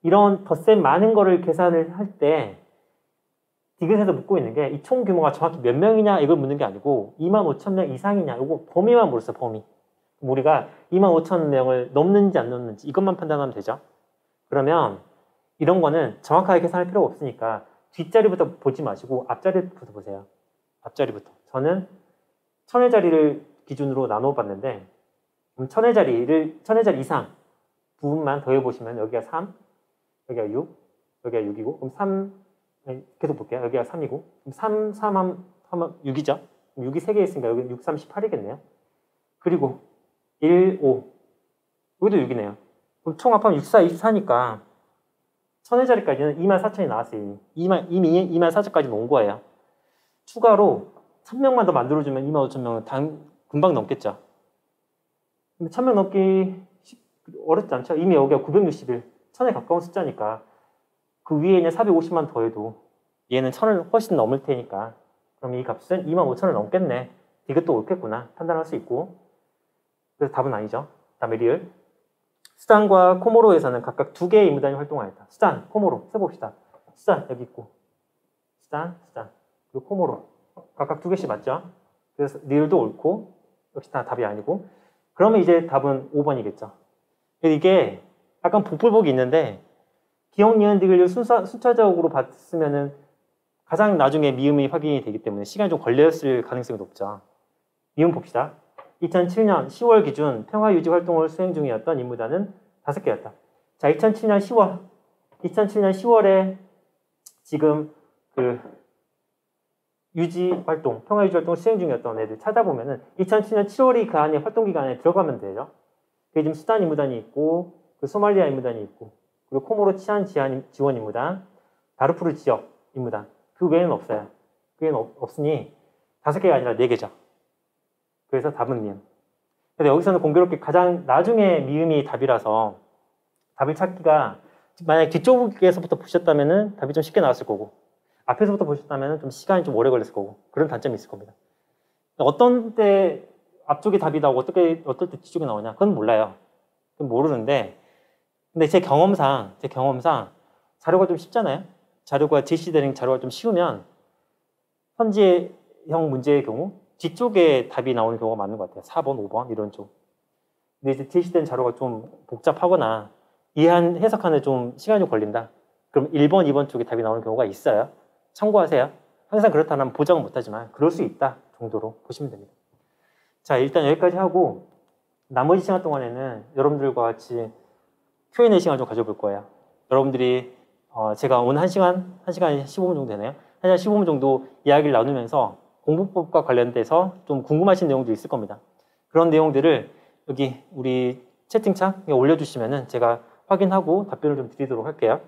S1: 이런 덧셈 많은 거를 계산을 할 때 디귿에서 묻고 있는 게 이 총 규모가 정확히 몇 명이냐 이걸 묻는 게 아니고 25,000명 이상이냐 이거 범위만 물었어요. 범위. 우리가 25,000명을 넘는지 안 넘는지 이것만 판단하면 되죠. 그러면 이런 거는 정확하게 계산할 필요가 없으니까 뒷자리부터 보지 마시고 앞자리부터 보세요. 앞자리부터. 저는 1000의 자리를 기준으로 나눠 봤는데 1000의 자리 이상 부분만 더해보시면 여기가 3, 여기가 6, 여기가 6이고 그럼 3, 계속 볼게요. 여기가 3이고 그럼 3, 3 하면 6이죠. 6이 3개 있으니까 여기는 6, 3, 18이겠네요. 그리고 1, 5 여기도 6이네요. 그럼 총 합하면 6, 4, 24니까 1000의 자리까지는 24,000이 나왔어요. 이미 24,000까지 온 거예요. 추가로 1000명만 더 만들어주면 25,000명은 금방 넘겠죠. 근데 1000명 넘기 어렵지 않죠? 이미 여기가 961, 1000에 가까운 숫자니까 그 위에 있는 450만 더해도 얘는 1000을 훨씬 넘을 테니까 그럼 이 값은 25,000을 넘겠네. 이것도 옳겠구나 판단할 수 있고 그래서 답은 아니죠. 다음에 리을. 수단과 코모로에서는 각각 2개의 임무단이 활동하였다. 수단, 코모로 세봅시다. 수단 여기 있고 수단 그리고 코모로 각각 2개씩 맞죠? 그래서 리을도 옳고 역시 다 답이 아니고 그러면 이제 답은 5번이겠죠. 이게 약간 복불복이 있는데 기억, 니은, 디귿을 순차적으로 봤으면은 가장 나중에 미음이 확인이 되기 때문에 시간이 좀 걸렸을 가능성이 높죠. 미음 봅시다. 2007년 10월 기준 평화유지 활동을 수행 중이었던 임무단은 5개였다. 자, 2007년 10월에 지금 그 유지 활동, 평화유지 활동 수행 중이었던 애들 찾아보면은 2007년 7월이 그 안에 활동 기간에 들어가면 되죠. 그게 지금 수단 임무단이 있고, 그 소말리아 임무단이 있고, 그리고 코모로 치안 지원 임무단, 다르푸르 지역 임무단. 그 외에는 없어요. 그 외에는 없으니 5개가 아니라 4개죠. 그래서 답은 미음. 근데 여기서는 공교롭게 가장 나중에 미음이 답이라서 답을 찾기가 만약 뒤쪽에서부터 보셨다면은 답이 좀 쉽게 나왔을 거고 앞에서부터 보셨다면은 좀 시간이 좀 오래 걸렸을 거고 그런 단점이 있을 겁니다. 어떤 때 앞쪽에 답이 나오고 어떨 때 뒤쪽에 나오냐 그건 몰라요. 그건 모르는데 근데 제 경험상 자료가 좀 쉽잖아요. 자료가 제시되는 자료가 좀 쉬우면 현재형 문제의 경우 뒤쪽에 답이 나오는 경우가 많은 것 같아요. 4번, 5번 이런 쪽. 근데 이제 제시된 자료가 좀 복잡하거나 해석하는 좀 시간이 좀 걸린다. 그럼 1번, 2번 쪽에 답이 나오는 경우가 있어요. 참고하세요. 항상 그렇다면 보장은 못하지만 그럴 수 있다 정도로 보시면 됩니다. 자, 일단 여기까지 하고 나머지 시간 동안에는 여러분들과 같이 Q&A 시간 좀 가져볼 거예요. 여러분들이 제가 오늘 1시간 15분 정도 되네요. 1시간 15분 정도 이야기를 나누면서 공부법과 관련돼서 좀 궁금하신 내용도 있을 겁니다. 그런 내용들을 여기 우리 채팅창에 올려주시면은 제가 확인하고 답변을 좀 드리도록 할게요.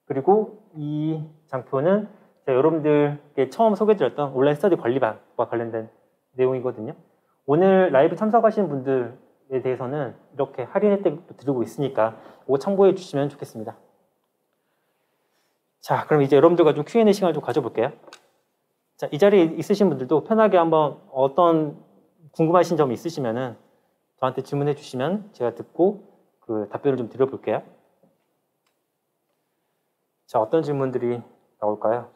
S1: 그리고 이 장표는 제가 여러분들께 처음 소개드렸던 온라인 스터디 관리반과 관련된 내용이거든요. 오늘 라이브 참석하시는 분들에 대해서는 이렇게 할인 혜택도 드리고 있으니까 그거 참고해 주시면 좋겠습니다. 자, 그럼 이제 여러분들과 좀 Q&A 시간을 좀 가져볼게요. 자, 이 자리에 있으신 분들도 편하게 한번 어떤 궁금하신 점이 있으시면은 저한테 질문해 주시면 제가 듣고 그 답변을 좀 드려볼게요. 자, 어떤 질문들이 나올까요?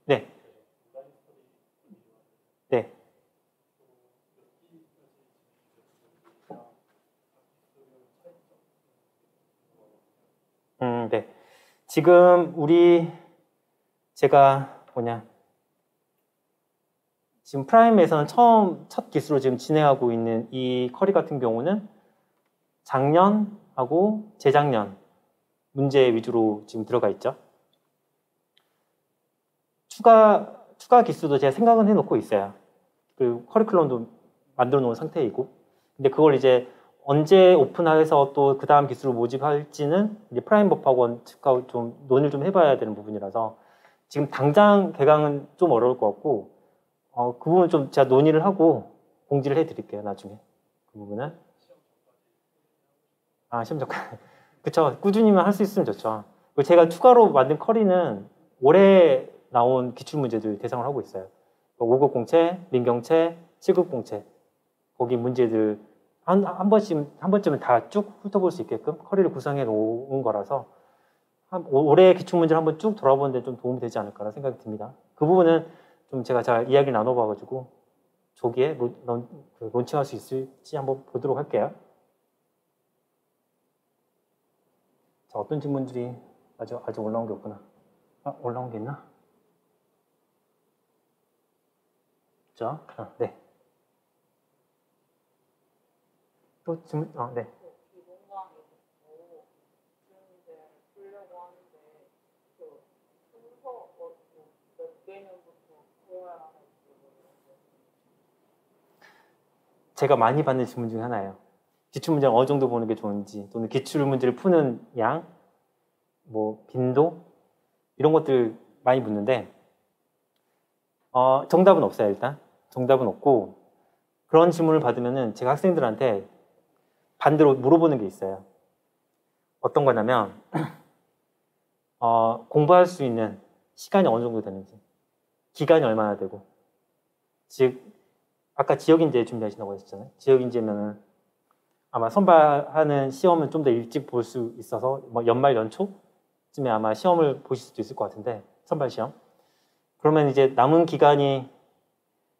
S1: 네. 네. 네. 지금 제가 지금 프라임에서는 첫 기수로 지금 진행하고 있는 이 쿼리 같은 경우는 작년하고 재작년 문제 위주로 지금 들어가 있죠. 추가 기수도 제가 생각은 해놓고 있어요. 그리고 커리큘럼도 만들어 놓은 상태이고. 근데 그걸 이제 언제 오픈해서 또 그 다음 기수를 모집할지는 이제 프라임법학원 측하고 좀 논의를 좀 해봐야 되는 부분이라서 지금 당장 개강은 좀 어려울 것 같고, 그 부분은 좀 제가 논의를 하고 공지를 해드릴게요, 나중에. 그 부분은. 시험 전까지. 그쵸. 꾸준히만 할 수 있으면 좋죠. 그리고 제가 추가로 만든 쿼리는 올해 나온 기출문제들 대상을 하고 있어요. 5급 공채, 민경채, 7급 공채. 거기 문제들 한 번쯤은 다 쭉 훑어볼 수 있게끔 쿼리를 구성해 놓은 거라서 올해 기출문제를 한번 쭉 돌아보는데 좀 도움이 되지 않을까라는 생각이 듭니다. 그 부분은 좀 제가 잘 이야기를 나눠봐가지고 조기에 론칭할 수 있을지 한번 보도록 할게요. 자, 어떤 질문들이 아직 올라온 게 없구나. 올라온 게 있나? 자, 네. 또 질문, 네. 제가 많이 받는 질문 중에 하나예요. 기출문제를 어느 정도 보는 게 좋은지, 또는 기출문제를 푸는 양, 빈도, 이런 것들 많이 묻는데, 정답은 없어요, 일단. 정답은 없고, 그런 질문을 받으면은 제가 학생들한테 반대로 물어보는 게 있어요. 어떤 거냐면, 공부할 수 있는 시간이 어느 정도 되는지, 기간이 얼마나 되고, 즉, 아까 지역인재 준비하신다고 하셨잖아요. 지역인재면은 아마 선발하는 시험은 좀 더 일찍 볼 수 있어서 연말 연초쯤에 아마 시험을 보실 수도 있을 것 같은데, 선발 시험. 그러면 이제 남은 기간이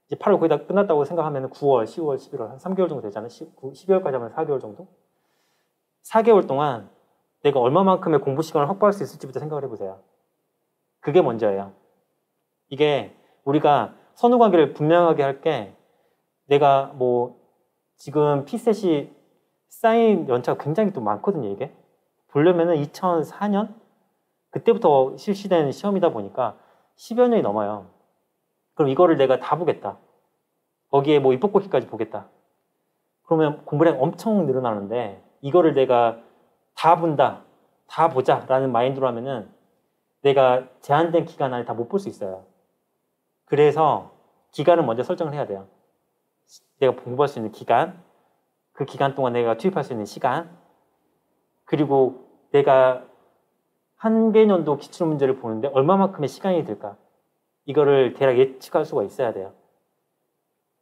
S1: 이제 8월 거의 다 끝났다고 생각하면 9월, 10월, 11월 한 3개월 정도 되잖아요. 12월까지 하면 4개월 정도. 4개월 동안 내가 얼마만큼의 공부 시간을 확보할 수 있을지부터 생각을 해보세요. 그게 먼저예요. 이게 우리가 선후관계를 분명하게 할 게, 내가 지금 피셋이 쌓인 연차가 굉장히 또 많거든요, 이게. 보려면은 2004년? 그때부터 실시된 시험이다 보니까 10여 년이 넘어요. 그럼 이거를 내가 다 보겠다. 거기에 입법고시까지 보겠다. 그러면 공부량이 엄청 늘어나는데, 이거를 내가 다 본다, 다 보자 라는 마인드로 하면은 내가 제한된 기간 안에 다 못 볼 수 있어요. 그래서 기간을 먼저 설정을 해야 돼요. 내가 공부할 수 있는 기간, 그 기간 동안 내가 투입할 수 있는 시간, 그리고 내가 한 개년도 기출문제를 보는데 얼마만큼의 시간이 들까? 이거를 대략 예측할 수가 있어야 돼요.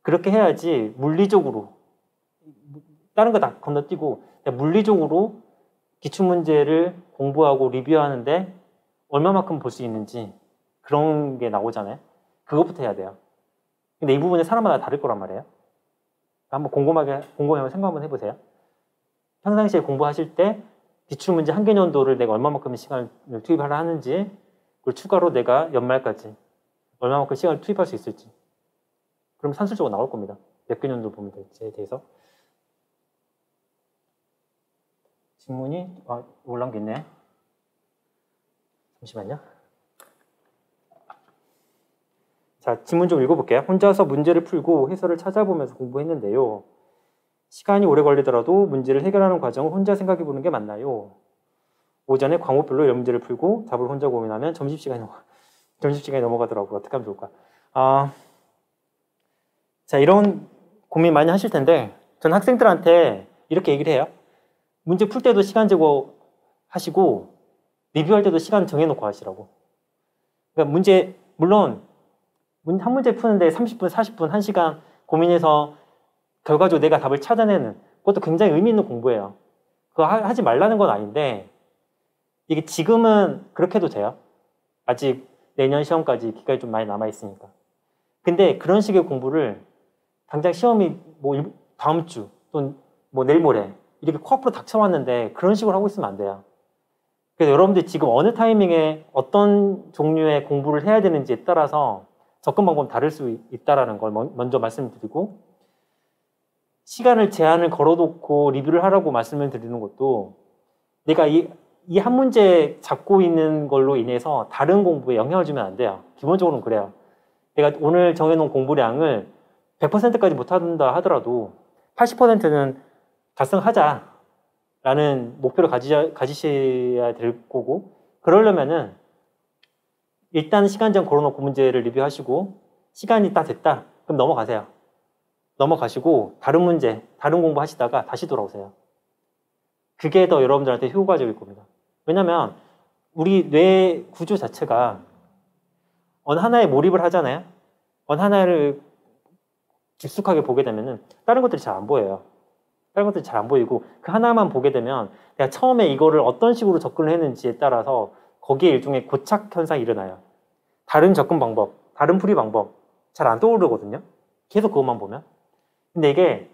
S1: 그렇게 해야지 물리적으로, 다른 거 다 건너뛰고 물리적으로 기출문제를 공부하고 리뷰하는데 얼마만큼 볼 수 있는지 그런 게 나오잖아요. 그것부터 해야 돼요. 근데 이 부분은 사람마다 다를 거란 말이에요. 한번 곰곰하게 생각 한번 해보세요. 평상시에 공부하실 때 기출문제 한 개년도를 내가 얼마만큼의 시간을 투입하려 하는지, 그리고 추가로 내가 연말까지 얼마만큼 시간을 투입할 수 있을지. 그럼 산술적으로 나올 겁니다. 몇 개년도 보면 될지에 대해서. 질문이 올라온 게 있네. 잠시만요. 자, 질문 좀 읽어볼게요. 혼자서 문제를 풀고 해설을 찾아보면서 공부했는데요. 시간이 오래 걸리더라도 문제를 해결하는 과정을 혼자 생각해보는 게 맞나요? 오전에 과목별로 여러 문제를 풀고 답을 혼자 고민하면 점심시간이 넘어가더라고요. 어떻게 하면 좋을까? 자, 이런 고민 많이 하실 텐데, 전 학생들한테 이렇게 얘기를 해요. 문제 풀 때도 시간 제고 하시고, 리뷰할 때도 시간 정해놓고 하시라고. 그러니까 문제, 물론 한 문제 푸는데 30분, 40분, 1시간 고민해서 결과적으로 내가 답을 찾아내는 그것도 굉장히 의미 있는 공부예요. 그거 하지 말라는 건 아닌데 이게 지금은 그렇게 해도 돼요. 아직 내년 시험까지 기간이 좀 많이 남아있으니까. 근데 그런 식의 공부를 당장 시험이 뭐 다음 주 또는 뭐 내일 모레 이렇게 코앞으로 닥쳐왔는데 그런 식으로 하고 있으면 안 돼요. 그래서 여러분들이 지금 어느 타이밍에 어떤 종류의 공부를 해야 되는지에 따라서 접근 방법은 다를 수 있다는 걸 먼저 말씀드리고, 시간을 제한을 걸어놓고 리뷰를 하라고 말씀을 드리는 것도 내가 이 한 문제 잡고 있는 걸로 인해서 다른 공부에 영향을 주면 안 돼요. 기본적으로는 그래요. 내가 오늘 정해놓은 공부량을 100%까지 못한다 하더라도 80%는 달성하자라는 목표를 가지셔야 될 거고, 그러려면은 일단 시간 제한 걸어놓고 문제를 리뷰하시고 시간이 딱 됐다 그럼 넘어가세요. 넘어가시고 다른 문제, 다른 공부 하시다가 다시 돌아오세요. 그게 더 여러분들한테 효과적일 겁니다. 왜냐면 우리 뇌 구조 자체가 어느 하나에 몰입을 하잖아요. 어느 하나를 깊숙하게 보게 되면은 다른 것들이 잘 안 보여요. 다른 것들이 잘 안 보이고 그 하나만 보게 되면 내가 처음에 이거를 어떤 식으로 접근을 했는지에 따라서 거기에 일종의 고착 현상이 일어나요. 다른 접근 방법, 다른 풀이 방법 잘 안 떠오르거든요. 계속 그것만 보면. 근데 이게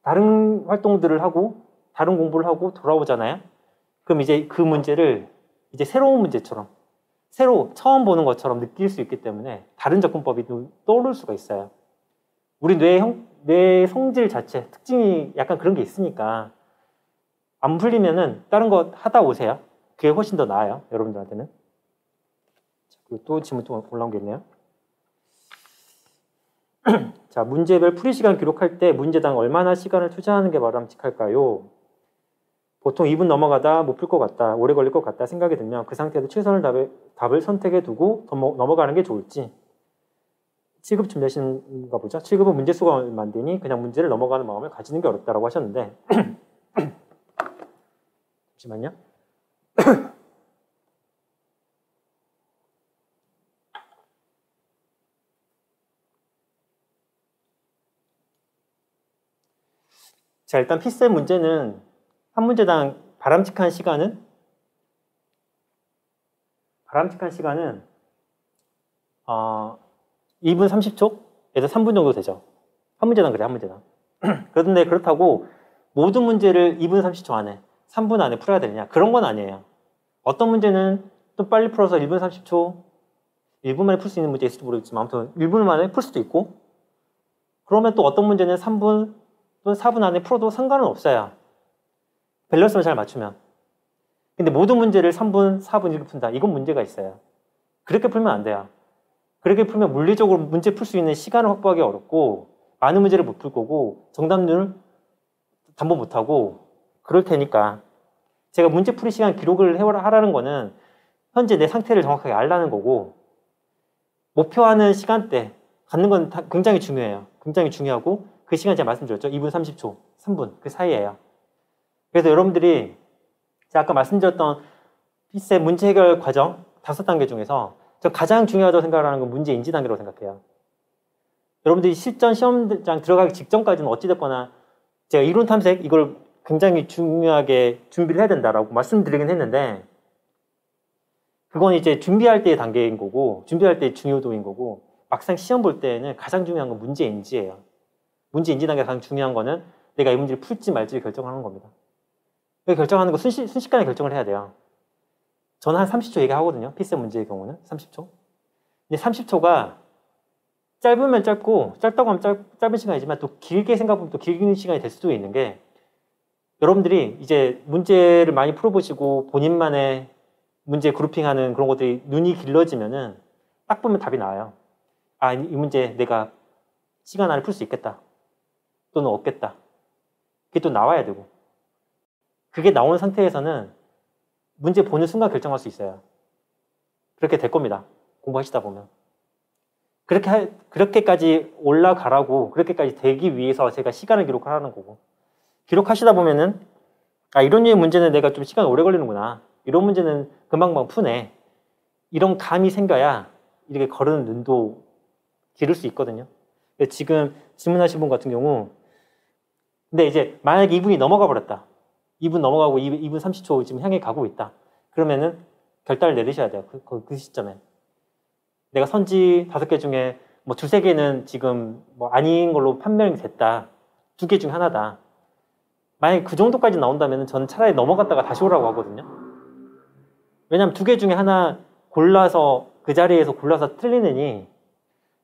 S1: 다른 활동들을 하고 다른 공부를 하고 돌아오잖아요. 그럼 이제 그 문제를 이제 새로운 문제처럼 새로 처음 보는 것처럼 느낄 수 있기 때문에 다른 접근법이 떠오를 수가 있어요. 우리 뇌의 성질 자체, 특징이 약간 그런 게 있으니까 안 풀리면은 다른 거 하다 오세요. 그게 훨씬 더 나아요, 여러분들한테는. 그리고 또 질문 또 올라온 게 있네요. 자, 문제별 풀이 시간 기록할 때 문제당 얼마나 시간을 투자하는 게 바람직할까요? 보통 2분 넘어가다 못 풀 것 같다, 오래 걸릴 것 같다 생각이 들면 그 상태에서 최선을 답을 선택해 두고 넘어가는 게 좋을지. 7급 준비하시는가 보죠. 7급은 문제수가 얼마 안 되니 그냥 문제를 넘어가는 마음을 가지는 게 어렵다고 하셨는데 잠시만요. 자, 일단 피셋 문제는 한 문제당 바람직한 시간은 2분 30초에서 3분 정도 되죠. 한 문제당 그래, 한 문제당. 그런데 그렇다고 모든 문제를 2분 30초 안에, 3분 안에 풀어야 되느냐? 그런 건 아니에요. 어떤 문제는 좀 빨리 풀어서 1분 30초, 1분 만에 풀 수 있는 문제 있을지 모르겠지만 아무튼 1분 만에 풀 수도 있고, 그러면 또 어떤 문제는 3분 또는 4분 안에 풀어도 상관은 없어요. 밸런스만 잘 맞추면. 근데 모든 문제를 3분, 4분 이렇게 푼다. 이건 문제가 있어요. 그렇게 풀면 안 돼요. 그렇게 풀면 물리적으로 문제 풀 수 있는 시간을 확보하기 어렵고 많은 문제를 못 풀 거고 정답률 담보 못하고 그럴 테니까 제가 문제 풀이 시간 기록을 하라는 거는 현재 내 상태를 정확하게 알라는 거고, 목표하는 시간대 갖는 건 굉장히 중요해요. 굉장히 중요하고 그 시간 제가 말씀드렸죠. 2분 30초, 3분 그 사이에요. 그래서 여러분들이 제가 아까 말씀드렸던 피셋 문제 해결 과정 5단계 중에서 저 가장 중요하다고 생각하는 건 문제 인지 단계라고 생각해요. 여러분들이 실전 시험장 들어가기 직전까지는 어찌됐거나 제가 이론 탐색 이걸 굉장히 중요하게 준비를 해야 된다라고 말씀드리긴 했는데, 그건 이제 준비할 때의 단계인 거고 준비할 때의 중요도인 거고, 막상 시험 볼 때는 가장 중요한 건 문제 인지예요. 문제 인지 단계가 가장 중요한 거는 내가 이 문제를 풀지 말지를 결정하는 겁니다. 결정하는 거 순식간에 결정을 해야 돼요. 저는 한 30초 얘기하거든요. 피셋 문제의 경우는 30초. 근데 30초가 짧으면 짧고 짧다고 하면 짧은 시간이지만 또 길게 생각하면 또 긴 시간이 될 수도 있는 게, 여러분들이 이제 문제를 많이 풀어보시고 본인만의 문제 그룹핑하는 그런 것들이 눈이 길러지면은 딱 보면 답이 나와요. 아, 이 문제 내가 시간 안에 풀 수 있겠다 또는 없겠다. 그게 또 나와야 되고, 그게 나온 상태에서는 문제 보는 순간 결정할 수 있어요. 그렇게 될 겁니다. 공부하시다 보면. 그렇게까지 올라가라고, 그렇게까지 되기 위해서 제가 시간을 기록하라는 거고, 기록하시다 보면은 아, 이런 류의 문제는 내가 좀 시간 오래 걸리는구나, 이런 문제는 금방금방 푸네, 이런 감이 생겨야 이렇게 거르는 눈도 기를 수 있거든요. 지금 질문하신 분 같은 경우 근데 이제 만약에 2분이 넘어가 버렸다. 2분 넘어가고 2분 30초 지금 향해 가고 있다. 그러면은 결단을 내리셔야 돼요. 그 시점에. 내가 선지 5개 중에 뭐 2-3개는 지금 뭐 아닌 걸로 판명이 됐다. 2개 중에 하나다. 만약에 그 정도까지 나온다면 저는 차라리 넘어갔다가 다시 오라고 하거든요. 왜냐하면 2개 중에 하나 골라서 그 자리에서 골라서 틀리느니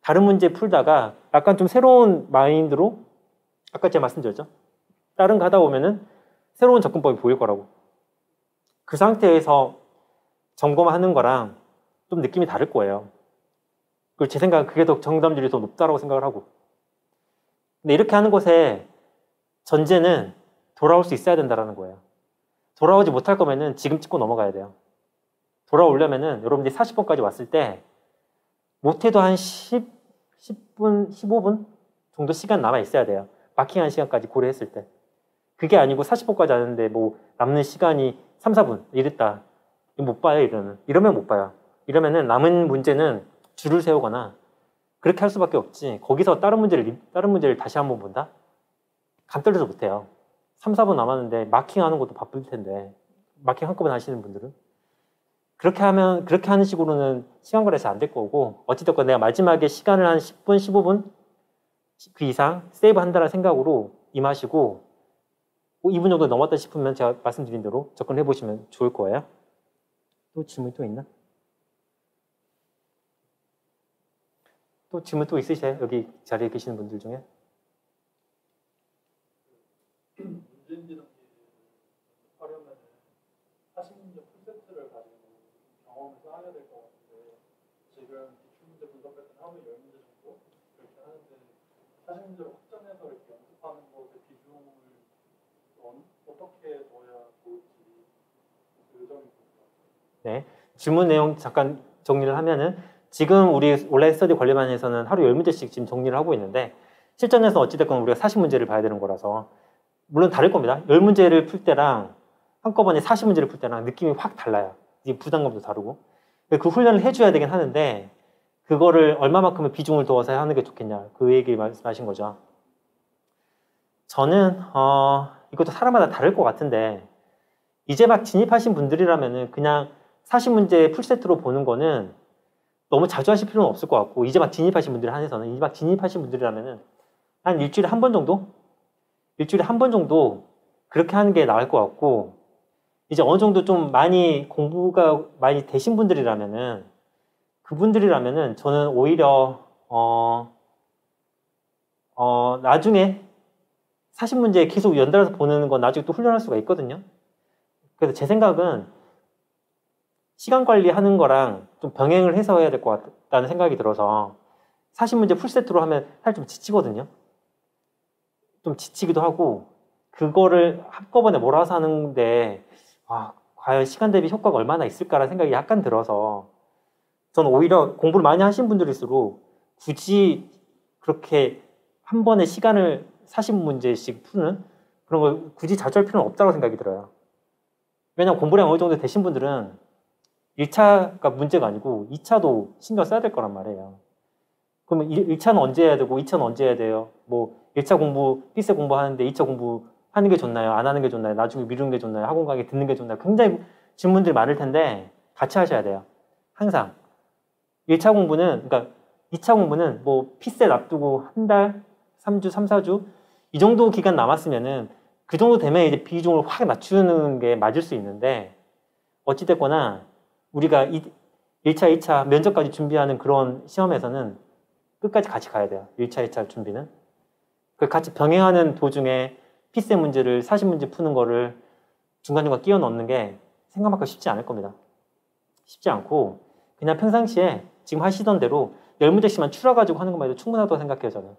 S1: 다른 문제 풀다가 약간 좀 새로운 마인드로 아까 제가 말씀드렸죠. 다른 거 하다 보면은 새로운 접근법이 보일 거라고. 그 상태에서 점검하는 거랑 좀 느낌이 다를 거예요. 그리고 제 생각은 그게 더 정답률이 더 높다고 생각을 하고. 근데 이렇게 하는 것에 전제는 돌아올 수 있어야 된다는 거예요. 돌아오지 못할 거면은 지금 찍고 넘어가야 돼요. 돌아오려면은 여러분들이 40번까지 왔을 때 못해도 한 10분, 15분 정도 시간 남아 있어야 돼요. 마킹한 시간까지 고려했을 때. 그게 아니고 40번까지 하는데 뭐 남는 시간이 3, 4분 이랬다. 못 봐요, 이러면 못 봐요. 이러면은 남은 문제는 줄을 세우거나 그렇게 할 수밖에 없지. 거기서 다른 문제를 다시 한번 본다? 감 떨려서 못해요. 3, 4분 남았는데 마킹하는 것도 바쁠 텐데 마킹 한꺼번에 하시는 분들은 그렇게 하는 식으로는 시간 거래 잘 안 될 거고 어찌됐건 내가 마지막에 시간을 한 10분, 15분 그 이상 세이브 한다는 생각으로 임하시고 2분 정도 넘었다 싶으면 제가 말씀드린 대로 접근해 보시면 좋을 거예요. 또 질문 또 있나? 또 질문 또 있으세요? 여기 자리에 계시는 분들 중에?
S2: 문제인지는 하려면 40문제 풀세트를 가지고 경험을 쌓아야 될 것 같은데 지금 기출문제 분석할 때는 하루에 10문제 정도 그렇게 하는데 40문제를 확장해서 이렇게 연습하는 것의 비중을 어떻게 둬야 좋을지 그 점이 궁금합니다.
S1: 네, 질문 내용 잠깐 정리를 하면은 지금 우리 온라인 스터디 관리반에서는 하루 10문제씩 지금 정리를 하고 있는데 실전에서 어찌됐건 우리가 40문제를 봐야 되는 거라서 물론 다를 겁니다. 10문제를 풀 때랑 한꺼번에 40문제를 풀 때랑 느낌이 확 달라요. 이게 부담감도 다르고. 그 훈련을 해줘야 되긴 하는데 그거를 얼마만큼의 비중을 두어서 하는 게 좋겠냐 그 얘기 말씀하신 거죠. 저는 이것도 사람마다 다를 것 같은데 이제 막 진입하신 분들이라면은 그냥 40문제 풀세트로 보는 거는 너무 자주 하실 필요는 없을 것 같고 이제 막 진입하신 분들 한해서는 이제 막 진입하신 분들이라면은 한 일주일에 한 번 정도? 일주일에 한 번 정도 그렇게 하는 게 나을 것 같고 이제 어느 정도 좀 많이 공부가 많이 되신 분들이라면은 그분들이라면은 저는 오히려 나중에 40문제 계속 연달아서 보는 건 나중에 또 훈련할 수가 있거든요. 그래서 제 생각은 시간 관리하는 거랑 좀 병행을 해서 해야 될 것 같다는 생각이 들어서 40문제 풀세트로 하면 사실 좀 지치거든요. 좀 지치기도 하고 그거를 한꺼번에 몰아서 하는데 과연 시간 대비 효과가 얼마나 있을까라는 생각이 약간 들어서 저는 오히려 공부를 많이 하신 분들일수록 굳이 그렇게 한 번에 시간을 40문제씩 푸는 그런 걸 굳이 자주 할 필요는 없다고 생각이 들어요. 왜냐하면 공부량 어느 정도 되신 분들은 1차가 문제가 아니고 2차도 신경 써야 될 거란 말이에요. 그러면 1차는 언제 해야 되고 2차는 언제 해야 돼요? 뭐 1차 공부, 필세 공부하는데 2차 공부 하는 게 좋나요? 안 하는 게 좋나요? 나중에 미루는 게 좋나요? 학원 강의 듣는 게 좋나요? 굉장히 질문들이 많을 텐데 같이 하셔야 돼요. 항상. 1차 공부는, 그러니까 2차 공부는 뭐 필세 놔두고 한 달, 3주, 3, 4주 이 정도 기간 남았으면은 그 정도 되면 이제 비중을 확 낮추는 게 맞을 수 있는데 어찌됐거나 우리가 1차, 2차 면접까지 준비하는 그런 시험에서는 끝까지 같이 가야 돼요. 1차, 2차 준비는. 그 같이 병행하는 도중에 필세 문제를 40문제 푸는 거를 중간중간 끼워 넣는 게 생각만큼 쉽지 않을 겁니다. 쉽지 않고 그냥 평상시에 지금 하시던 대로 10문제씩만 추려가지고 하는 것만 해도 충분하다고 생각해요. 저는.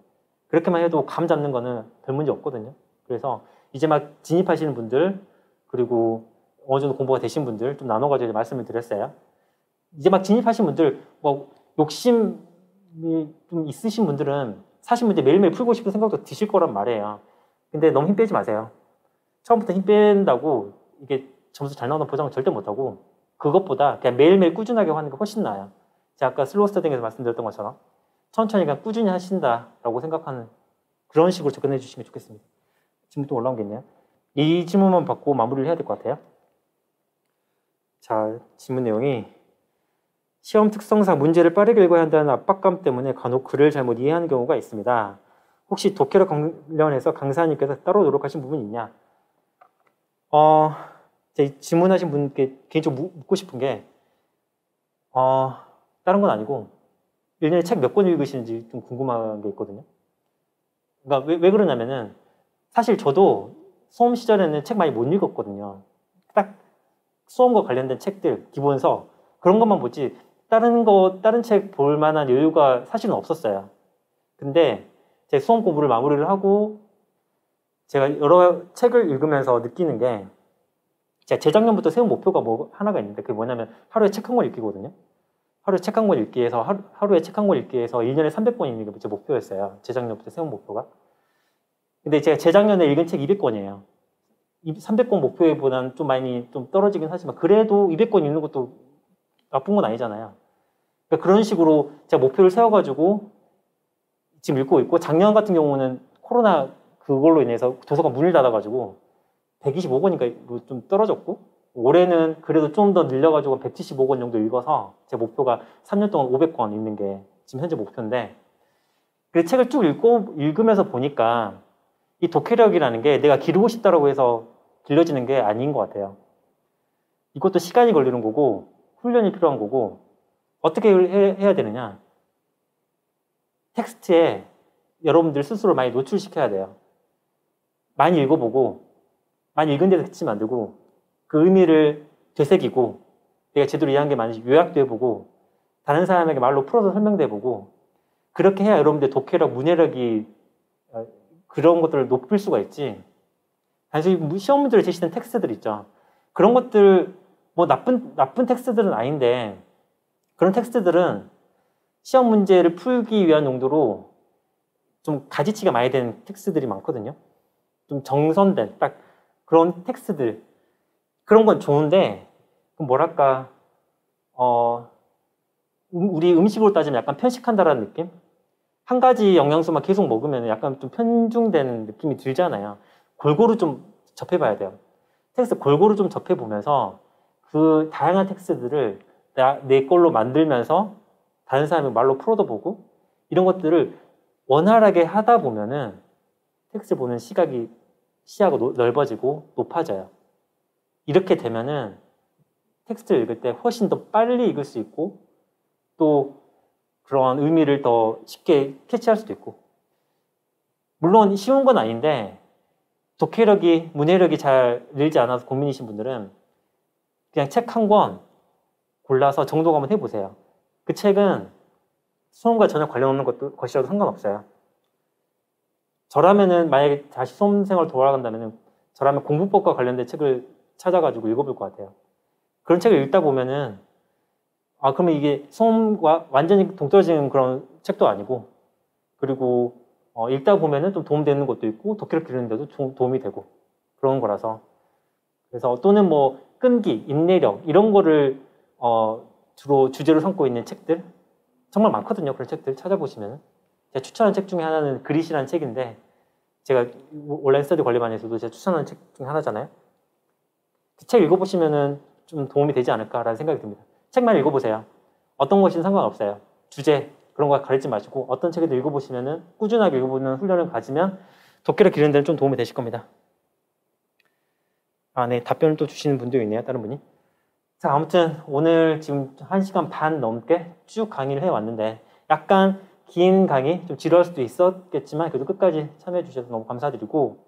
S1: 그렇게만 해도 감 잡는 거는 별 문제 없거든요. 그래서 이제 막 진입하시는 분들 그리고 어느 정도 공부가 되신 분들 좀 나눠가지고 말씀을 드렸어요. 이제 막 진입하신 분들 뭐 욕심이 좀 있으신 분들은 40문제 매일매일 풀고 싶은 생각도 드실 거란 말이에요. 근데 너무 힘 빼지 마세요. 처음부터 힘 뺀다고 이게 점수 잘 나오는 보장은 절대 못하고 그것보다 그냥 매일매일 꾸준하게 하는 게 훨씬 나아요. 제가 아까 슬로우 스타딩에서 말씀드렸던 것처럼 천천히 그냥 꾸준히 하신다라고 생각하는 그런 식으로 접근해 주시면 좋겠습니다. 질문 또 올라온 게 있네요. 이 질문만 받고 마무리를 해야 될 것 같아요. 자, 질문 내용이 시험 특성상 문제를 빠르게 읽어야 한다는 압박감 때문에 간혹 글을 잘못 이해하는 경우가 있습니다. 혹시 독해력 관련해서 강사님께서 따로 노력하신 부분이 있냐? 제 질문하신 분께 개인적으로 묻고 싶은 게 다른 건 아니고 1년에 책 몇 권 읽으시는지 좀 궁금한 게 있거든요. 그러니까 왜 그러냐면은 사실 저도 수험 시절에는 책 많이 못 읽었거든요. 딱 수험과 관련된 책들, 기본서 그런 것만 보지 다른 책 볼 만한 여유가 사실은 없었어요. 근데 제 수험 공부를 마무리를 하고 제가 여러 책을 읽으면서 느끼는 게 제가 재작년부터 세운 목표가 뭐 하나가 있는데 그게 뭐냐면 하루에 책 한 권 읽기거든요. 하루에 책 한 권 읽기에서 하루에 책 한 권 읽기에서 1년에 300권 읽는 게 제 목표였어요. 재작년부터 세운 목표가. 근데 제가 재작년에 읽은 책 200권이에요. 300권 목표보다는 좀 많이 좀 떨어지긴 하지만 그래도 200권 읽는 것도 나쁜 건 아니잖아요. 그러니까 그런 식으로 제가 목표를 세워가지고 지금 읽고 있고 작년 같은 경우는 코로나 그걸로 인해서 도서관 문을 닫아가지고 125권인가 좀 떨어졌고 올해는 그래도 좀 더 늘려가지고 175권 정도 읽어서 제 목표가 3년 동안 500권 읽는 게 지금 현재 목표인데 그 책을 쭉 읽으면서 보니까 이 독해력이라는 게 내가 기르고 싶다라고 해서 길러지는 게 아닌 것 같아요. 이것도 시간이 걸리는 거고 훈련이 필요한 거고 어떻게 해야 되느냐? 텍스트에 여러분들 스스로 많이 노출시켜야 돼요. 많이 읽어보고 많이 읽은 데서 그치 만들고 그 의미를 되새기고 내가 제대로 이해한 게 많은지 요약도 해보고 다른 사람에게 말로 풀어서 설명도 해보고 그렇게 해야 여러분들 독해력, 문해력이 그런 것들을 높일 수가 있지. 단순히 시험 문제를 제시된 텍스트들 있죠. 그런 것들 뭐 나쁜 텍스트들은 아닌데 그런 텍스트들은 시험 문제를 풀기 위한 용도로 좀 가지치기가 많이 된 텍스트들이 많거든요. 좀 정선된 딱 그런 텍스트들 그런 건 좋은데 뭐랄까 우리 음식으로 따지면 약간 편식한다라는 느낌? 한 가지 영양소만 계속 먹으면 약간 좀 편중되는 느낌이 들잖아요. 골고루 좀 접해봐야 돼요. 텍스트 골고루 좀 접해보면서 그 다양한 텍스트들을 내 걸로 만들면서 다른 사람의 말로 풀어도 보고 이런 것들을 원활하게 하다 보면은 텍스트 보는 시야가 넓어지고 높아져요. 이렇게 되면은 텍스트를 읽을 때 훨씬 더 빨리 읽을 수 있고 또 그런 의미를 더 쉽게 캐치할 수도 있고 물론 쉬운 건 아닌데 독해력이, 문해력이 잘 늘지 않아서 고민이신 분들은 그냥 책 한 권 골라서 정독 한번 해보세요. 그 책은 수험과 전혀 관련 없는 것이라도 상관없어요. 저라면은 만약에 다시 수험생활 돌아간다면은 저라면 공부법과 관련된 책을 찾아가지고 읽어볼 것 같아요. 그런 책을 읽다 보면은 그러면 이게 수험과 완전히 동떨어지는 그런 책도 아니고 그리고 읽다 보면은 좀 도움되는 것도 있고 독해력 기르는데도 도움이 되고 그런 거라서 그래서 또는 뭐 끈기, 인내력 이런 거를 주로 주제로 삼고 있는 책들 정말 많거든요. 그런 책들 찾아보시면 제가 추천한 책 중에 하나는 그릿이라는 책인데 제가 온라인 스터디 관리반에서도 제가 추천하는 책 중에 하나잖아요. 그 책 읽어보시면은 좀 도움이 되지 않을까라는 생각이 듭니다. 책만 읽어보세요. 어떤 것이든 상관없어요. 주제 그런 거 가리지 마시고 어떤 책이든 읽어보시면은 꾸준하게 읽어보는 훈련을 가지면 독해력 기르는 데는 좀 도움이 되실 겁니다. 네. 답변을 또 주시는 분도 있네요. 다른 분이. 자, 아무튼 오늘 지금 1시간 반 넘게 쭉 강의를 해왔는데 약간 긴 강의, 좀 지루할 수도 있었겠지만 그래도 끝까지 참여해 주셔서 너무 감사드리고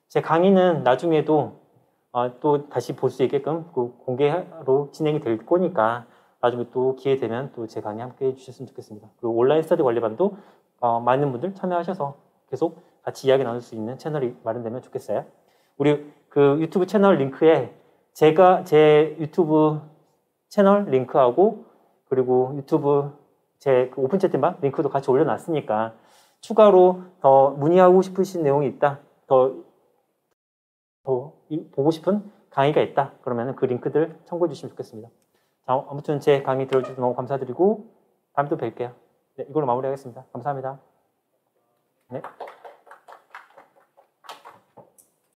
S1: 제 강의는 나중에도 또 다시 볼 수 있게끔 공개로 진행이 될 거니까 나중에 또 기회 되면 또 제 강의 함께 해주셨으면 좋겠습니다. 그리고 온라인 스터디 관리반도 많은 분들 참여하셔서 계속 같이 이야기 나눌 수 있는 채널이 마련되면 좋겠어요. 우리 그 유튜브 채널 링크에 제 유튜브 채널 링크하고 그리고 유튜브 제 그 오픈 채팅방 링크도 같이 올려놨으니까 추가로 더 문의하고 싶으신 내용이 있다, 더 보고 싶은 강의가 있다 그러면 그 링크들 참고해 주시면 좋겠습니다. 자, 아무튼 제 강의 들어주셔서 너무 감사드리고 다음에 또 뵐게요. 네, 이걸로 마무리하겠습니다. 감사합니다. 네.